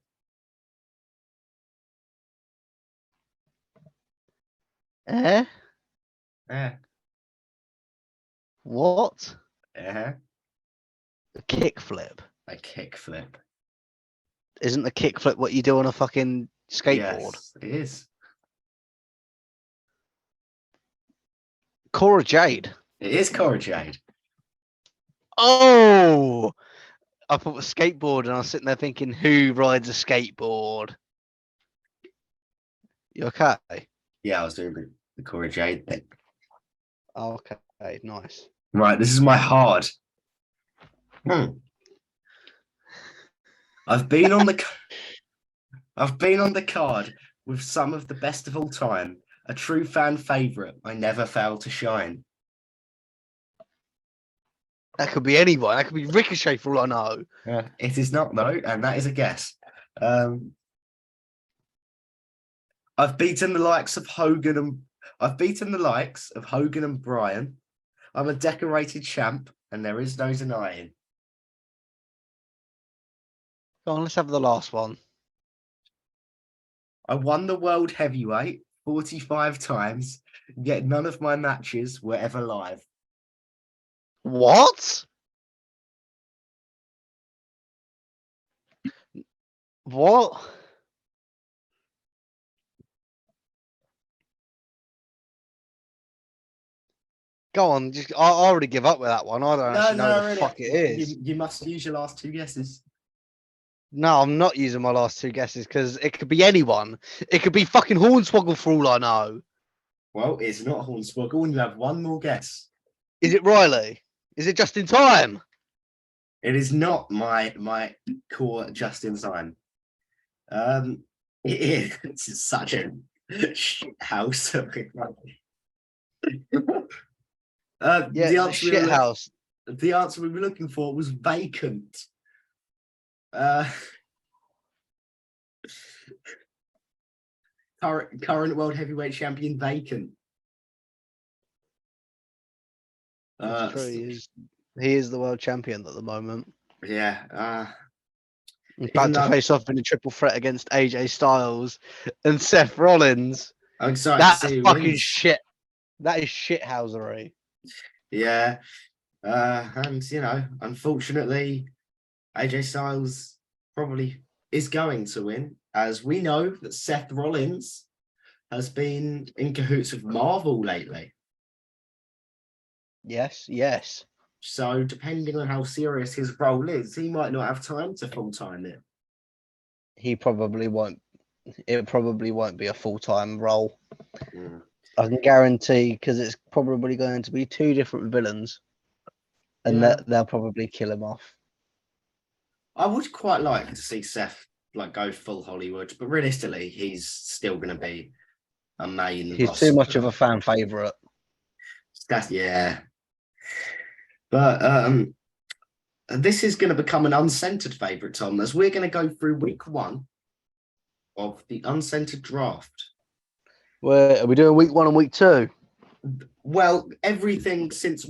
Eh? What? A kickflip. A kickflip. Isn't the kickflip what you do on a fucking skateboard? Yes, it is. Cora Jade. It is Cora Jade. Oh! I thought it was skateboard, and I was sitting there thinking, who rides a skateboard? You okay? Yeah, I was doing the Cora Jade thing. Oh, okay, nice. Right, this is my hard. I've been on the card with some of the best of all time. A true fan favourite. I never fail to shine. That could be anyone. That could be Ricochet for all I know. It is not, though, and that is a guess. I've beaten the likes of Hogan and Bryan. I'm a decorated champ, and there is no denying. Go on, let's have the last one. I won the world heavyweight 45 times, yet none of my matches were ever live. What? What? Go on, I already give up with that one. I don't actually know who the fuck it is. You must use your last two guesses. No, I'm not using my last two guesses because it could be anyone. It could be fucking Hornswoggle for all I know. Well, it's not Hornswoggle, and you have one more guess. Is it Riley? Is it Just in Time? It is not my core Just in Time. It's such a shit house. The answer we were looking for was vacant. Current world heavyweight champion vacant. That's true. He is the world champion at the moment. Yeah. About to face off in a triple threat against AJ Styles and Seth Rollins. I'm excited That's to see fucking shit. That is shithousery. Yeah. And unfortunately, AJ Styles probably is going to win, as we know that Seth Rollins has been in cahoots with Marvel lately. Yes. So depending on how serious his role is, he might not have time to full-time it. He probably won't. It probably won't be a full-time role. Mm. I can guarantee, because it's probably going to be two different villains, and they'll probably kill him off. I would quite like to see Seth go full Hollywood, but realistically, he's still going to be a main. He's too much of a fan favorite. But this is going to become an uncensored favorite, Tom, as we're going to go through week 1 of the uncensored draft. Are we doing week 1 and week 2? Well, everything since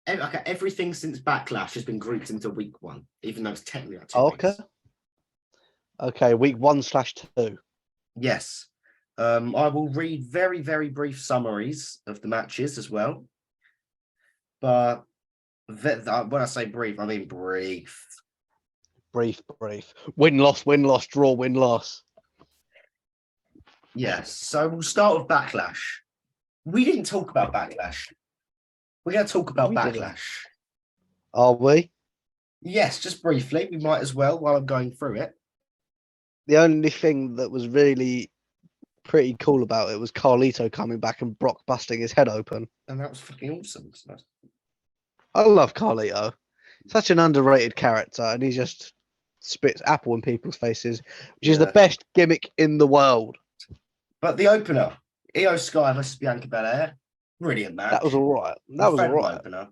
Backlash has been grouped into week 1, even though it's technically 2 weeks. Okay, week 1/2. Yes. I will read very, very brief summaries of the matches as well. But when I say brief, I mean brief. Brief. Win-loss, draw, win-loss. Yes. So we'll start with Backlash. We didn't talk about Backlash. We're going to talk about Backlash. Are we? Yes, just briefly. We might as well while I'm going through it. The only thing that was really pretty cool about it was Carlito coming back and Brock busting his head open. And that was fucking awesome. I love Carlito. Such an underrated character, and he just spits apple in people's faces, which is the best gimmick in the world. But the opener, Io Sky versus Bianca Belair, brilliant match. That was all right. Opener.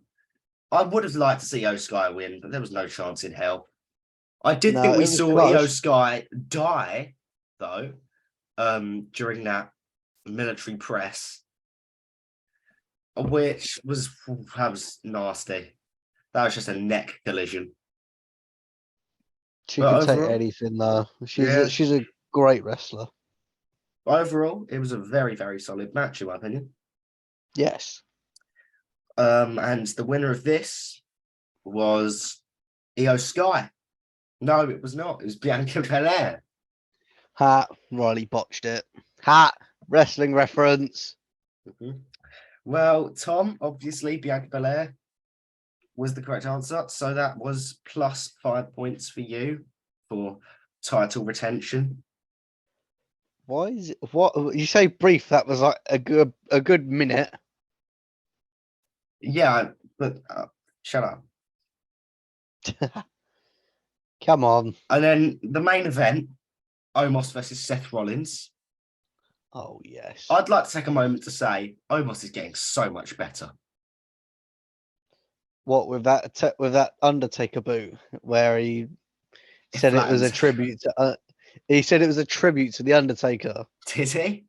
I would have liked to see Io Sky win, but there was no chance in hell. I did think we saw Io Sky die, though, during that military press, which was nasty. That was just a neck collision. She can take anything, though. She's a great wrestler. Overall, it was a very, very solid match, in my opinion. Yes. And the winner of this was Io Sky. No, it was not. It was Bianca Belair. Riley botched it. Wrestling reference. Mm-hmm. Well, Tom, obviously, Bianca Belair was the correct answer. So that was plus 5 points for you for title retention. Why is it? What you say? Brief. That was like a good minute. Yeah, but shut up. Come on. And then the main event, Omos versus Seth Rollins. Oh, yes. I'd like to take a moment to say Omos is getting so much better. What, with that Undertaker boot, where he said it was a tribute to... He said it was a tribute to The Undertaker. Did he?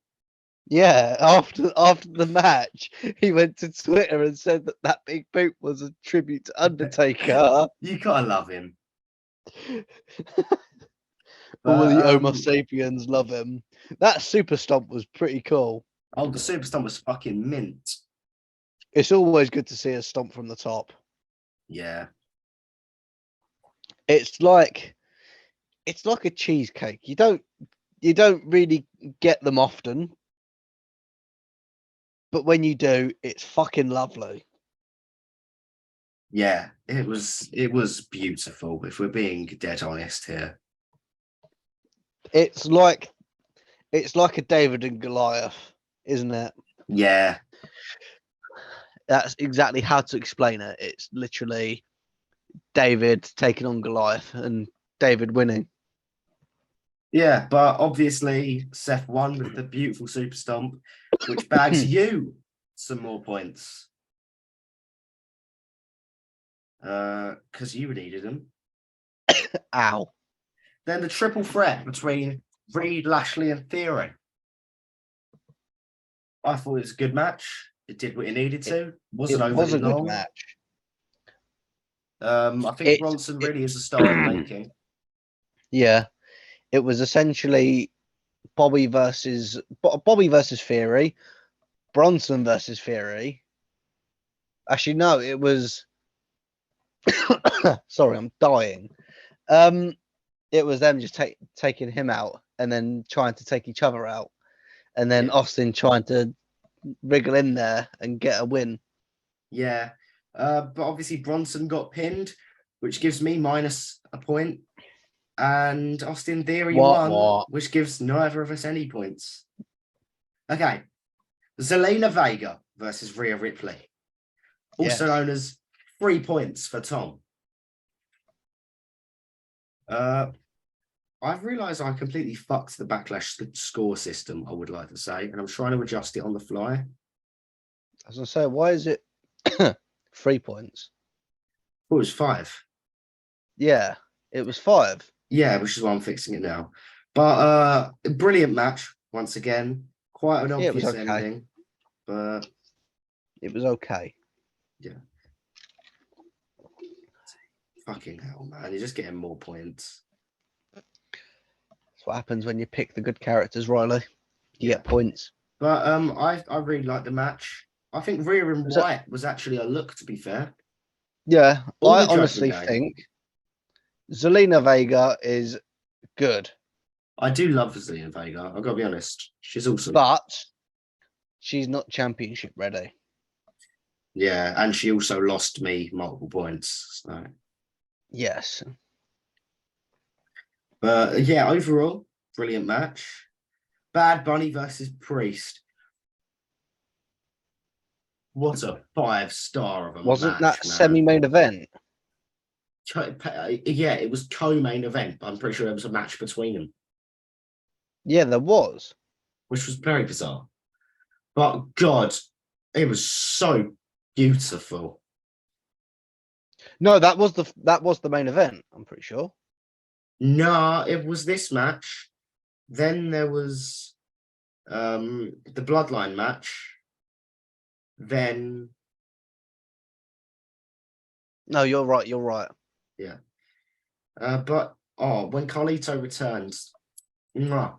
Yeah, after the match, he went to Twitter and said that big boot was a tribute to Undertaker. You gotta love him. All the Homo sapiens love him. That super stomp was pretty cool. Oh, the super stomp was fucking mint. It's always good to see a stomp from the top. Yeah. It's like a cheesecake. You don't really get them often. But when you do, it's fucking lovely. Yeah, it was beautiful, if we're being dead honest here. It's like a David and Goliath, isn't it? Yeah. That's exactly how to explain it. It's literally David taking on Goliath and David winning. Yeah, but obviously Seth won with the beautiful super stomp, which bags you some more points. Because you needed them. Ow. Then the triple threat between Reed, Lashley, and Theory. I thought it was a good match. It did what it needed to. It was a good match. I think Bronson really is a star in making. Yeah. It was essentially Bobby versus Theory, Bronson versus Theory. Actually, no, it was. Sorry, I'm dying. It was them just taking him out and then trying to take each other out, and then Austin trying to wriggle in there and get a win. Yeah, but obviously Bronson got pinned, which gives me minus a point. And Austin Theory won, which gives neither of us any points. Okay. Zelina Vega versus Rhea Ripley. Also known as 3 points for Tom. I've realised I completely fucked the Backlash score system, I would like to say, and I'm trying to adjust it on the fly. I was going to say, why is it 3 points? Oh, it was 5. Yeah, it was 5. Yeah, which is why I'm fixing it now. But brilliant match once again. Quite an obvious ending, but it was okay. Yeah. Fucking hell, man! You're just getting more points. That's what happens when you pick the good characters, Riley. You get points. But I really liked the match. I think Rhea and Wyatt was actually a look, to be fair. Yeah, I honestly think Zelina Vega is good. I do love Zelina Vega. I've got to be honest. She's awesome. But she's not championship ready. Yeah, and she also lost me multiple points. So. Yes. But yeah, overall, brilliant match. Bad Bunny versus Priest. What a 5-star of a match. Wasn't that semi-main event? Yeah, it was co-main event, but I'm pretty sure there was a match between them. Yeah, there was. Which was very bizarre. But God, it was so beautiful. No, that was the main event, I'm pretty sure. No, it was this match. Then there was the Bloodline match. Then no, you're right. Yeah. But when Carlito returns,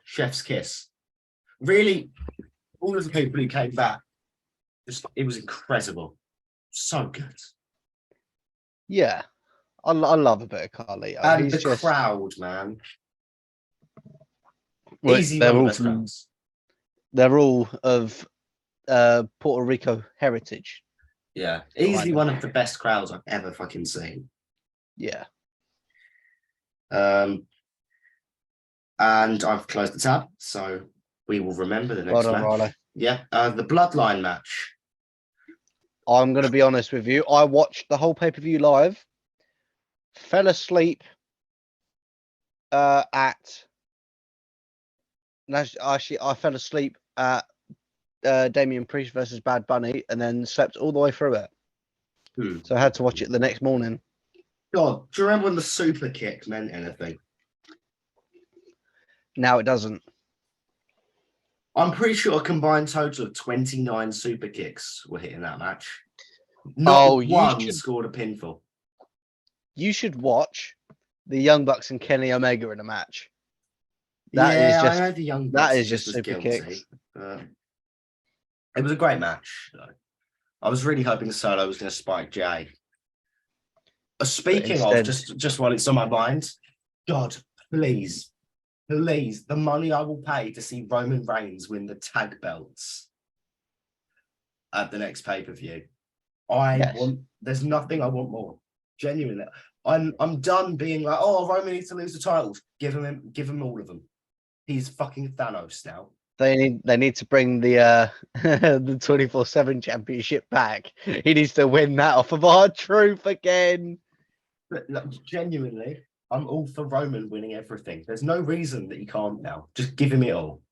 chef's kiss. Really, all of the people who came back, it was incredible. So good. Yeah. I love a bit of Carlito. And the crowd, man. Easy one of the best crowds. They're all of Puerto Rico heritage. Yeah. Easily one of the best crowds I've ever fucking seen. Yeah. And I've closed the tab, so we will remember the next match. Riley. Yeah. The Bloodline match. I'm going to be honest with you. I watched the whole pay-per-view live. Fell asleep I fell asleep at Damian Priest versus Bad Bunny and then slept all the way through it. So I had to watch it the next morning. God, do you remember when the super kick meant anything? Now it doesn't. I'm pretty sure a combined total of 29 super kicks were hit in that match. Not one scored a pinfall. You should watch the Young Bucks and Kenny Omega in a match. I know the Young Bucks. That is just super kicks. It was a great match, though. I was really hoping Solo was going to spike Jay. Speaking of, just while it's on my mind, God, please, the money I will pay to see Roman Reigns win the tag belts at the next pay-per-view. There's nothing I want more. Genuinely. I'm done being like, oh, Roman needs to lose the titles. Give him all of them. He's fucking Thanos now. They need to bring the the 24/7 championship back. He needs to win that off of R-Truth again. Like, genuinely, I'm all for Roman winning everything. There's no reason that he can't now. Just give him it all.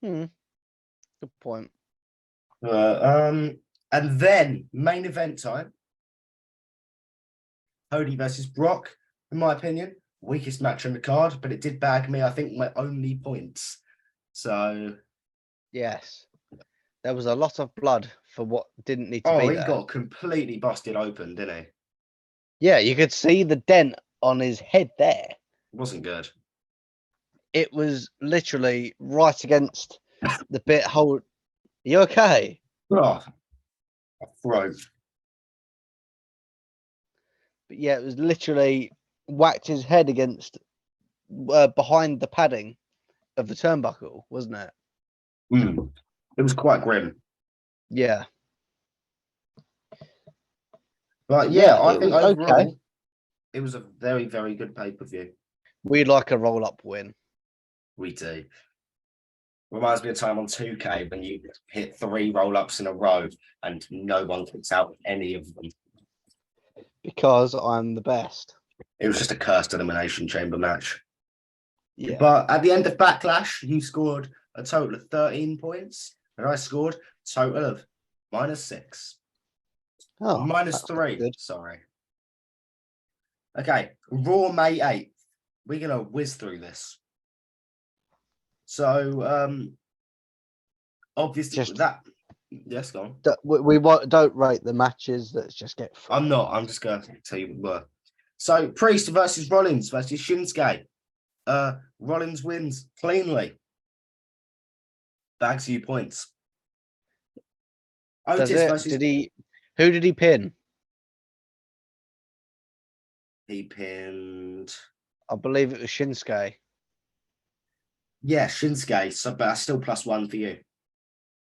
Good point. And then main event time. Cody versus Brock, in my opinion, weakest match on the card, but it did bag me, I think, my only points. So, yes, there was a lot of blood for what didn't need to be there. He got completely busted open, didn't he? Yeah, you could see the dent on his head there. It wasn't good. It was literally right against the bit hole. Are you okay? Oh, my throat. But yeah, it was literally whacked his head against behind the padding of the turnbuckle, wasn't it? It was quite grim. Yeah. But yeah, I think overall, it was a very, very good pay-per-view. We'd like a roll-up win. We do. Reminds me of time on 2K when you hit 3 roll-ups in a row and no one kicks out any of them. Because I'm the best. It was just a cursed elimination chamber match. Yeah. But at the end of Backlash, you scored a total of 13 points, and I scored a total of -6. Oh, -3, sorry. Okay, Raw May 8th. We're going to whiz through this. So, obviously, yes, go on. We don't rate the matches. Let's just get through. I'm not. I'm just going to tell you what were. So, Priest versus Rollins versus Shinsuke. Rollins wins cleanly. Bags you points. Otis versus... Who did he pin? He pinned... I believe it was Shinsuke. Yeah, Shinsuke. So, but that's still +1 for you.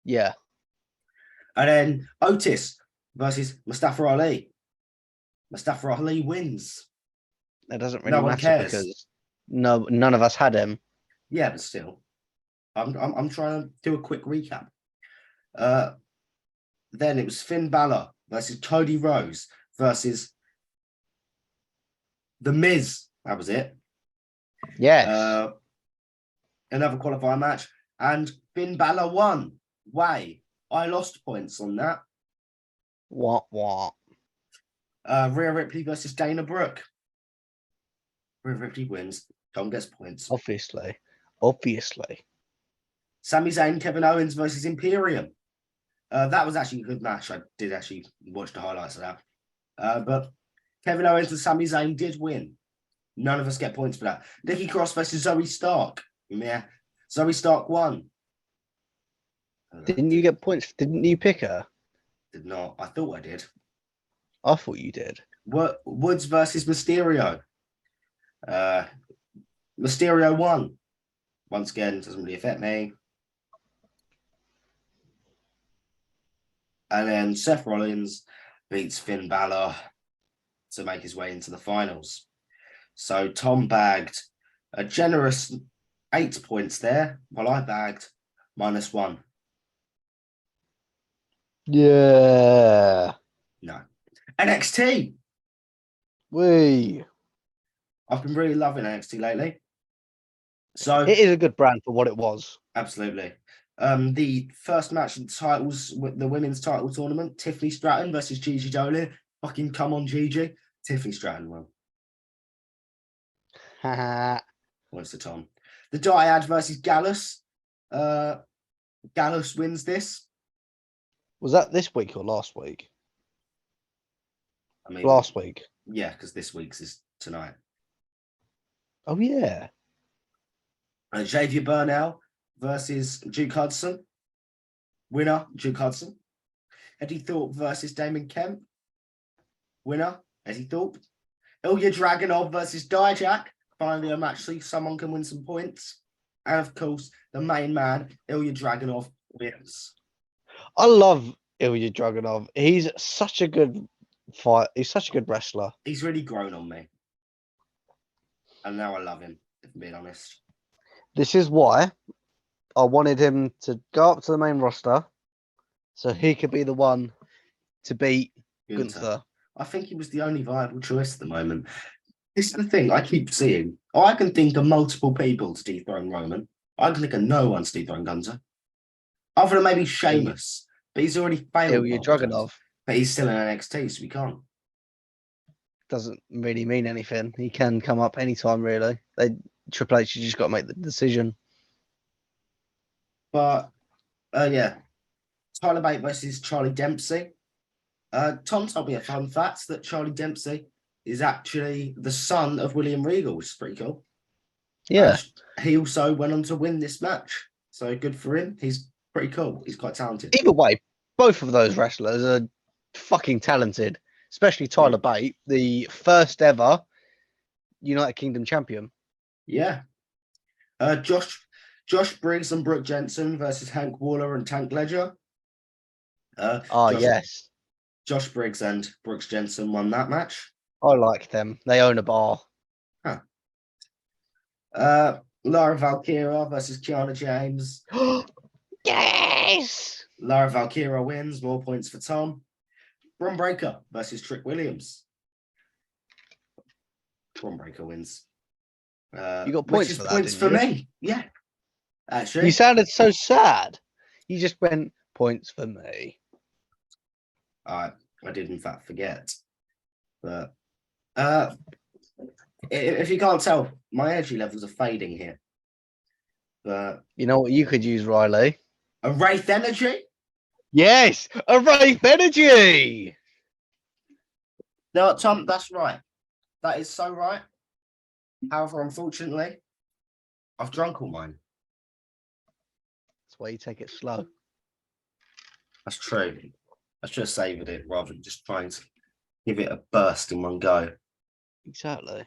Yeah. And then Otis versus Mustafa Ali. Mustafa Ali wins. That doesn't really matter because none of us had him. Yeah, but still, I'm trying to do a quick recap. Then it was Finn Balor versus Cody Rhodes versus The Miz. That was it. Yes. Another qualifier match, and Finn Balor won. Way, I lost points on that. What? Rhea Ripley versus Dana Brooke. Rhea Ripley wins. Tom gets points. Obviously. Sami Zayn, Kevin Owens versus Imperium. That was actually a good match. I did actually watch the highlights of that. But Kevin Owens and Sami Zayn did win. None of us get points for that. Nikki Cross versus Zoe Stark. Yeah. Zoe Stark won. Didn't you get points? Didn't you pick her? Did not. I thought I did. I thought you did. Woods versus Mysterio. Mysterio won. Once again, doesn't really affect me. And then Seth Rollins beats Finn Balor to make his way into the finals. So Tom bagged a generous 8 points there, while I bagged -1. Yeah. No. NXT. I've been really loving NXT lately. So it is a good brand for what it was. Absolutely. The first match of the titles, the women's title tournament, Tiffany Stratton versus Gigi Dolan. Fucking come on, Gigi. Tiffany Stratton won. Points to Tom. The Dyad versus Gallus. Gallus wins this. Was that this week or last week? I mean, last week. Yeah, because this week's is tonight. Oh, yeah. Xavier Burnell versus Duke Hudson. Winner, Duke Hudson. Eddie Thorpe versus Damon Kemp. Winner, Eddie Thorpe. Ilya Dragunov versus Dijak. Finally, a match so someone can win some points. And of course, the main man, Ilya Dragunov, wins. I love Ilya Dragunov. He's such a good fight. He's such a good wrestler. He's really grown on me. And now I love him, if I'm being honest. This is why I wanted him to go up to the main roster so he could be the one to beat Gunther. I think he was the only viable choice at the moment. This is the thing I keep seeing. I can think of multiple people to dethrone Roman. I can think of no one to dethrone Gunther. Other than maybe Sheamus. But he's already failed. Ilya Dragunov. But he's still in NXT, so we can't. Doesn't really mean anything. He can come up anytime, really. Triple H, you just got to make the decision. But, yeah. Tyler Bate versus Charlie Dempsey. Tom told me a fun fact that Charlie Dempsey is actually the son of William Regal, which is pretty cool. Yeah. He also went on to win this match. So good for him. He's pretty cool. He's quite talented. Either way, both of those wrestlers are fucking talented. Especially Tyler Bate, the first ever United Kingdom champion. Yeah. Josh Briggs and Brooke Jensen versus Hank Waller and Tank Ledger. Yes. Josh Briggs and Brooks Jensen won that match. I like them. They own a bar. Huh. Lara Valkyria versus Kiana James. Yes! Lara Valkyria wins. More points for Tom. Bron Breakker versus Trick Williams. Bron Breakker wins. You got points for that, points for me. Yeah. Actually. You sounded so sad. You just went, points for me. I did in fact forget. But if you can't tell, my energy levels are fading here. But you know what you could use, Riley? A Wraith Energy? Yes, a Wraith Energy! No, Tom, that's right. That is so right. However, unfortunately, I've drunk all mine. That's why you take it slow. That's true. I should have savoured it rather than just trying to give it a burst in one go. Exactly.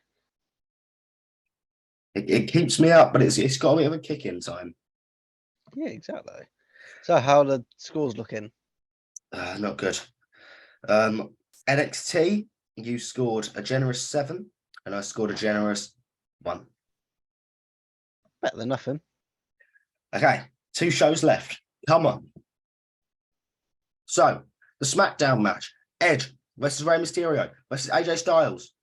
It keeps me up, but it's got a bit of a kick in time. Yeah, exactly. So how are the scores looking? Not good. NXT, you scored a generous 7, and I scored a generous 1. Better than nothing. Okay, 2 shows left. Come on. So, the SmackDown match, Edge versus Rey Mysterio versus AJ Styles.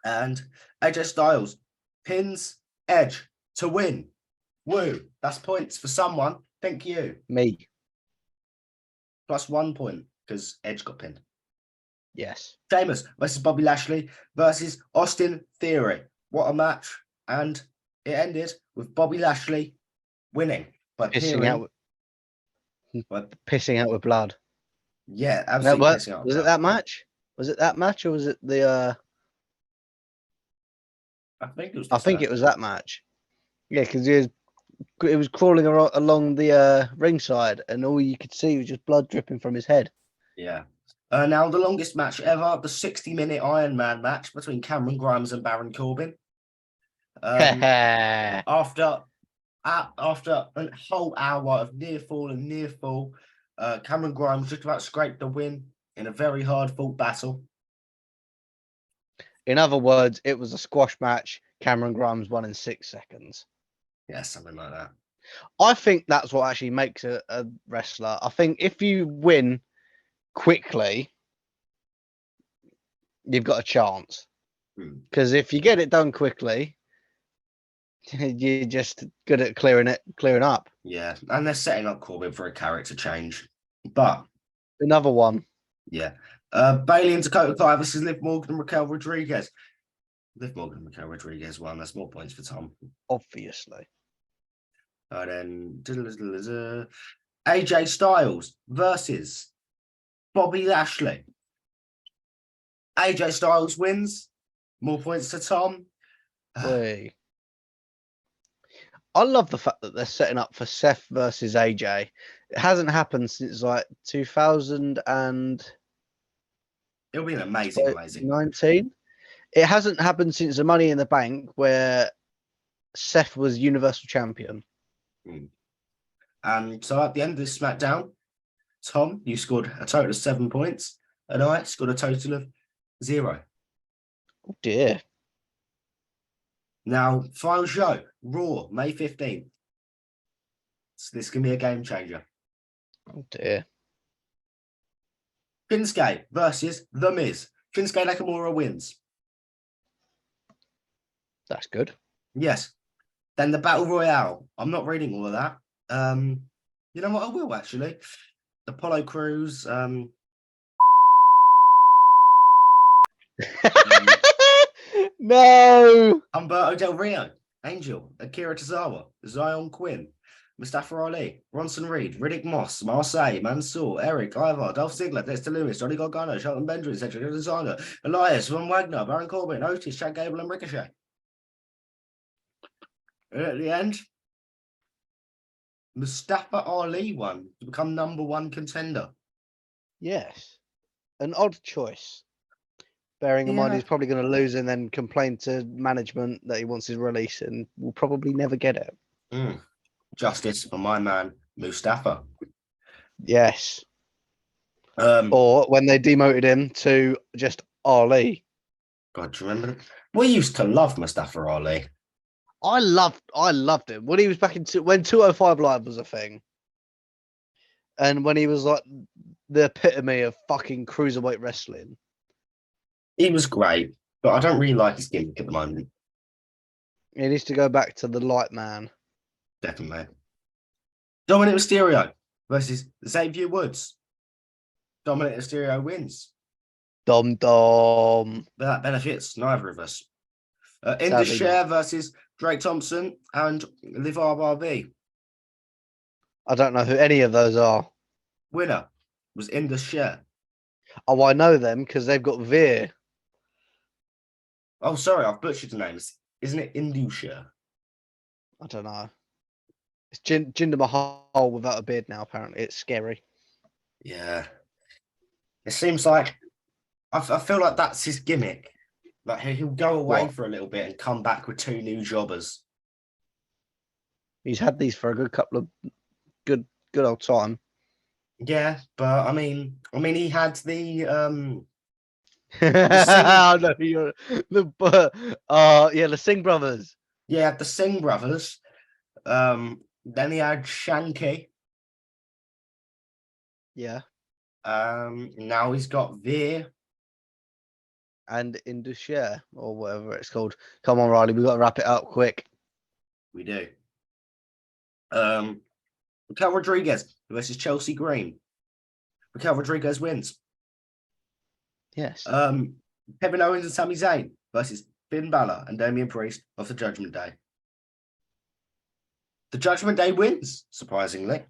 And AJ Styles pins Edge to win. Woo, that's points for someone. Thank you. Me. Plus 1 point because Edge got pinned. Yes. Sheamus versus Bobby Lashley versus Austin Theory. What a match. And it ended with Bobby Lashley winning. By pissing out with blood. Yeah, absolutely. Pissing out with was blood. It that match? Was it that match or was it the I think it was it was that match. Yeah, because it was crawling along the ringside and all you could see was just blood dripping from his head. Yeah. Now the longest match ever, the 60-minute Iron Man match between Cameron Grimes and Baron Corbin. After a whole hour of near fall, Cameron Grimes just about scraped the win in a very hard-fought battle. In other words, it was a squash match. Cameron Grimes won in 6 seconds. Yeah, something like that. I think that's what actually makes a wrestler. I think if you win quickly, you've got a chance. Because if you get it done quickly, you're just good at clearing up. Yeah, and they're setting up Corbin for a character change. But another one. Yeah. Bailey and Dakota Kai versus Liv Morgan and Raquel Rodriguez. Liv Morgan and Mikel Rodriguez won. That's more points for Tom. Obviously. Then AJ Styles versus Bobby Lashley. AJ Styles wins. More points to Tom. I love the fact that they're setting up for Seth versus AJ. It hasn't happened since like 2000 and it'll be an amazing. 19. It hasn't happened since the Money in the Bank where Seth was Universal Champion. And so at the end of this SmackDown, Tom, you scored a total of 7 points, and I scored a total of 0. Oh dear. Now, final show, Raw, May 15th. So this can be a game changer. Oh dear. Shinsuke versus The Miz. Shinsuke Nakamura wins. That's good. Yes. Then the Battle Royale. I'm not reading all of that. You know what? I will actually. Apollo Crews. No. Humberto Del Rio, Angel, Akira Tozawa, Zion Quinn, Mustafa Ali, Bronson Reed, Riddick Moss, Marseille, Mansoor, Eric, Ivar, Dolph Ziggler, Dexter Lewis, Johnny Gargano, Shelton Benjamin, Cedric Alexander, Elias, Von Wagner, Baron Corbin, Otis, Chad Gable, and Ricochet. And at the end, Mustafa Ali won to become number 1 contender. Yes. An odd choice. Bearing in mind he's probably going to lose and then complain to management that he wants his release and will probably never get it. Justice for my man, Mustafa. Yes. Or when they demoted him to just Ali. God, do you remember? We used to love Mustafa Ali. I loved him when he was back in when 205 Live was a thing, and when he was like the epitome of fucking cruiserweight wrestling. He was great, but I don't really like his gimmick at the moment. He needs to go back to the light man. Definitely. Dominic Mysterio versus Xavier Woods. Dominic Mysterio wins. Dom. But that benefits neither of us. Indus Sher versus Drake Thompson and LeVar Barbie. I don't know who any of those are. Winner was Indus Sher. Oh, I know them because they've got Veer. Oh, sorry, I've butchered the names. Isn't it Indus Sher? I don't know. It's Jinder Mahal without a beard now, apparently. It's scary. Yeah. It seems like... I feel like that's his gimmick. Like he'll go away for a little bit and come back with 2 new jobbers. He's had these for a good couple of good old time. Yeah, but I mean he had the the Singh brothers. Yeah, the Singh brothers. Then he had Shanky. Yeah. Now he's got Veer. And Indus Sher, or whatever it's called. Come on, Riley, we've got to wrap it up quick. We do. Raquel Rodriguez versus Chelsea Green. Raquel Rodriguez wins. Yes. Kevin Owens and Sami Zayn versus Finn Balor and Damian Priest of the Judgment Day. The Judgment Day wins, surprisingly.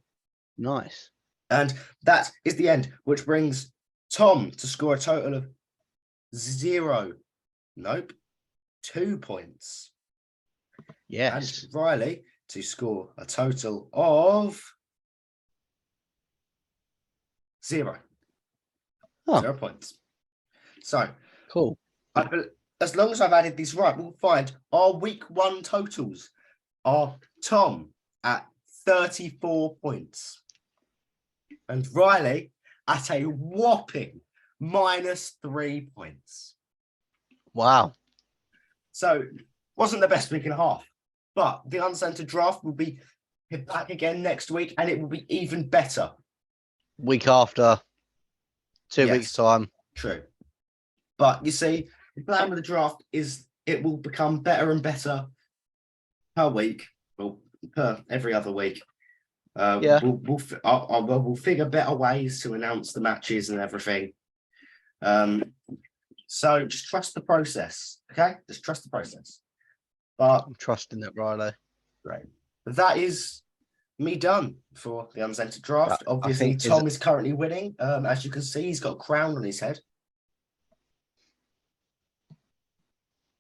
Nice. And that is the end, which brings Tom to score a total of 2 points. Yes. And Riley to score a total of 0. Oh. 0 points. So cool. As long as I've added these right, we'll find our week 1 totals are Tom at 34 points and Riley at a whopping -3 points. Wow. So wasn't the best week and a half, but the uncensored draft will be back again next week and it will be even better. Week after. 2 weeks time. True. But you see, the plan with the draft is it will become better and better per week, well, per every other week. We'll figure better ways to announce the matches and everything. So just trust the process, okay? Just trust the process. But I'm trusting it, Riley. Great. That is me done for the uncensored draft. Right, Obviously, Tom is currently winning. As you can see, he's got a crown on his head.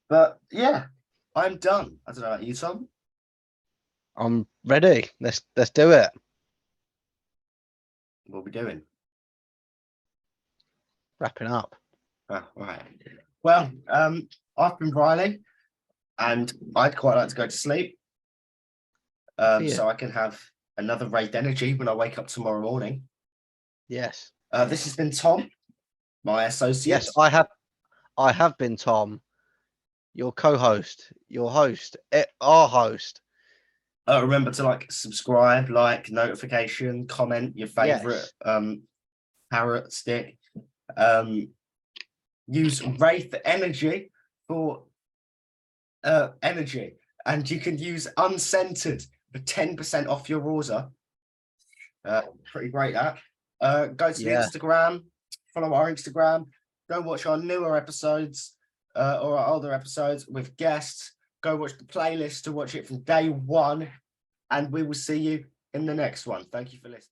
But yeah, I'm done. I don't know about you, Tom. I'm ready. Let's do it. What are we doing? Wrapping up. Oh, all right. Well, I've been Riley, and I'd quite like to go to sleep. So I can have another raised energy when I wake up tomorrow morning. Yes. This has been Tom, my associate. Yes, I have been Tom, your co-host, your host, our host. Remember to subscribe, notification, comment your favorite parrot stick. Use Wraith Energy for energy, and you can use Uncensored for 10% off your order. Pretty great that. Go to the Instagram, follow our Instagram, go watch our newer episodes or our older episodes with guests. Go watch the playlist to watch it from day one, and we will see you in the next one. Thank you for listening.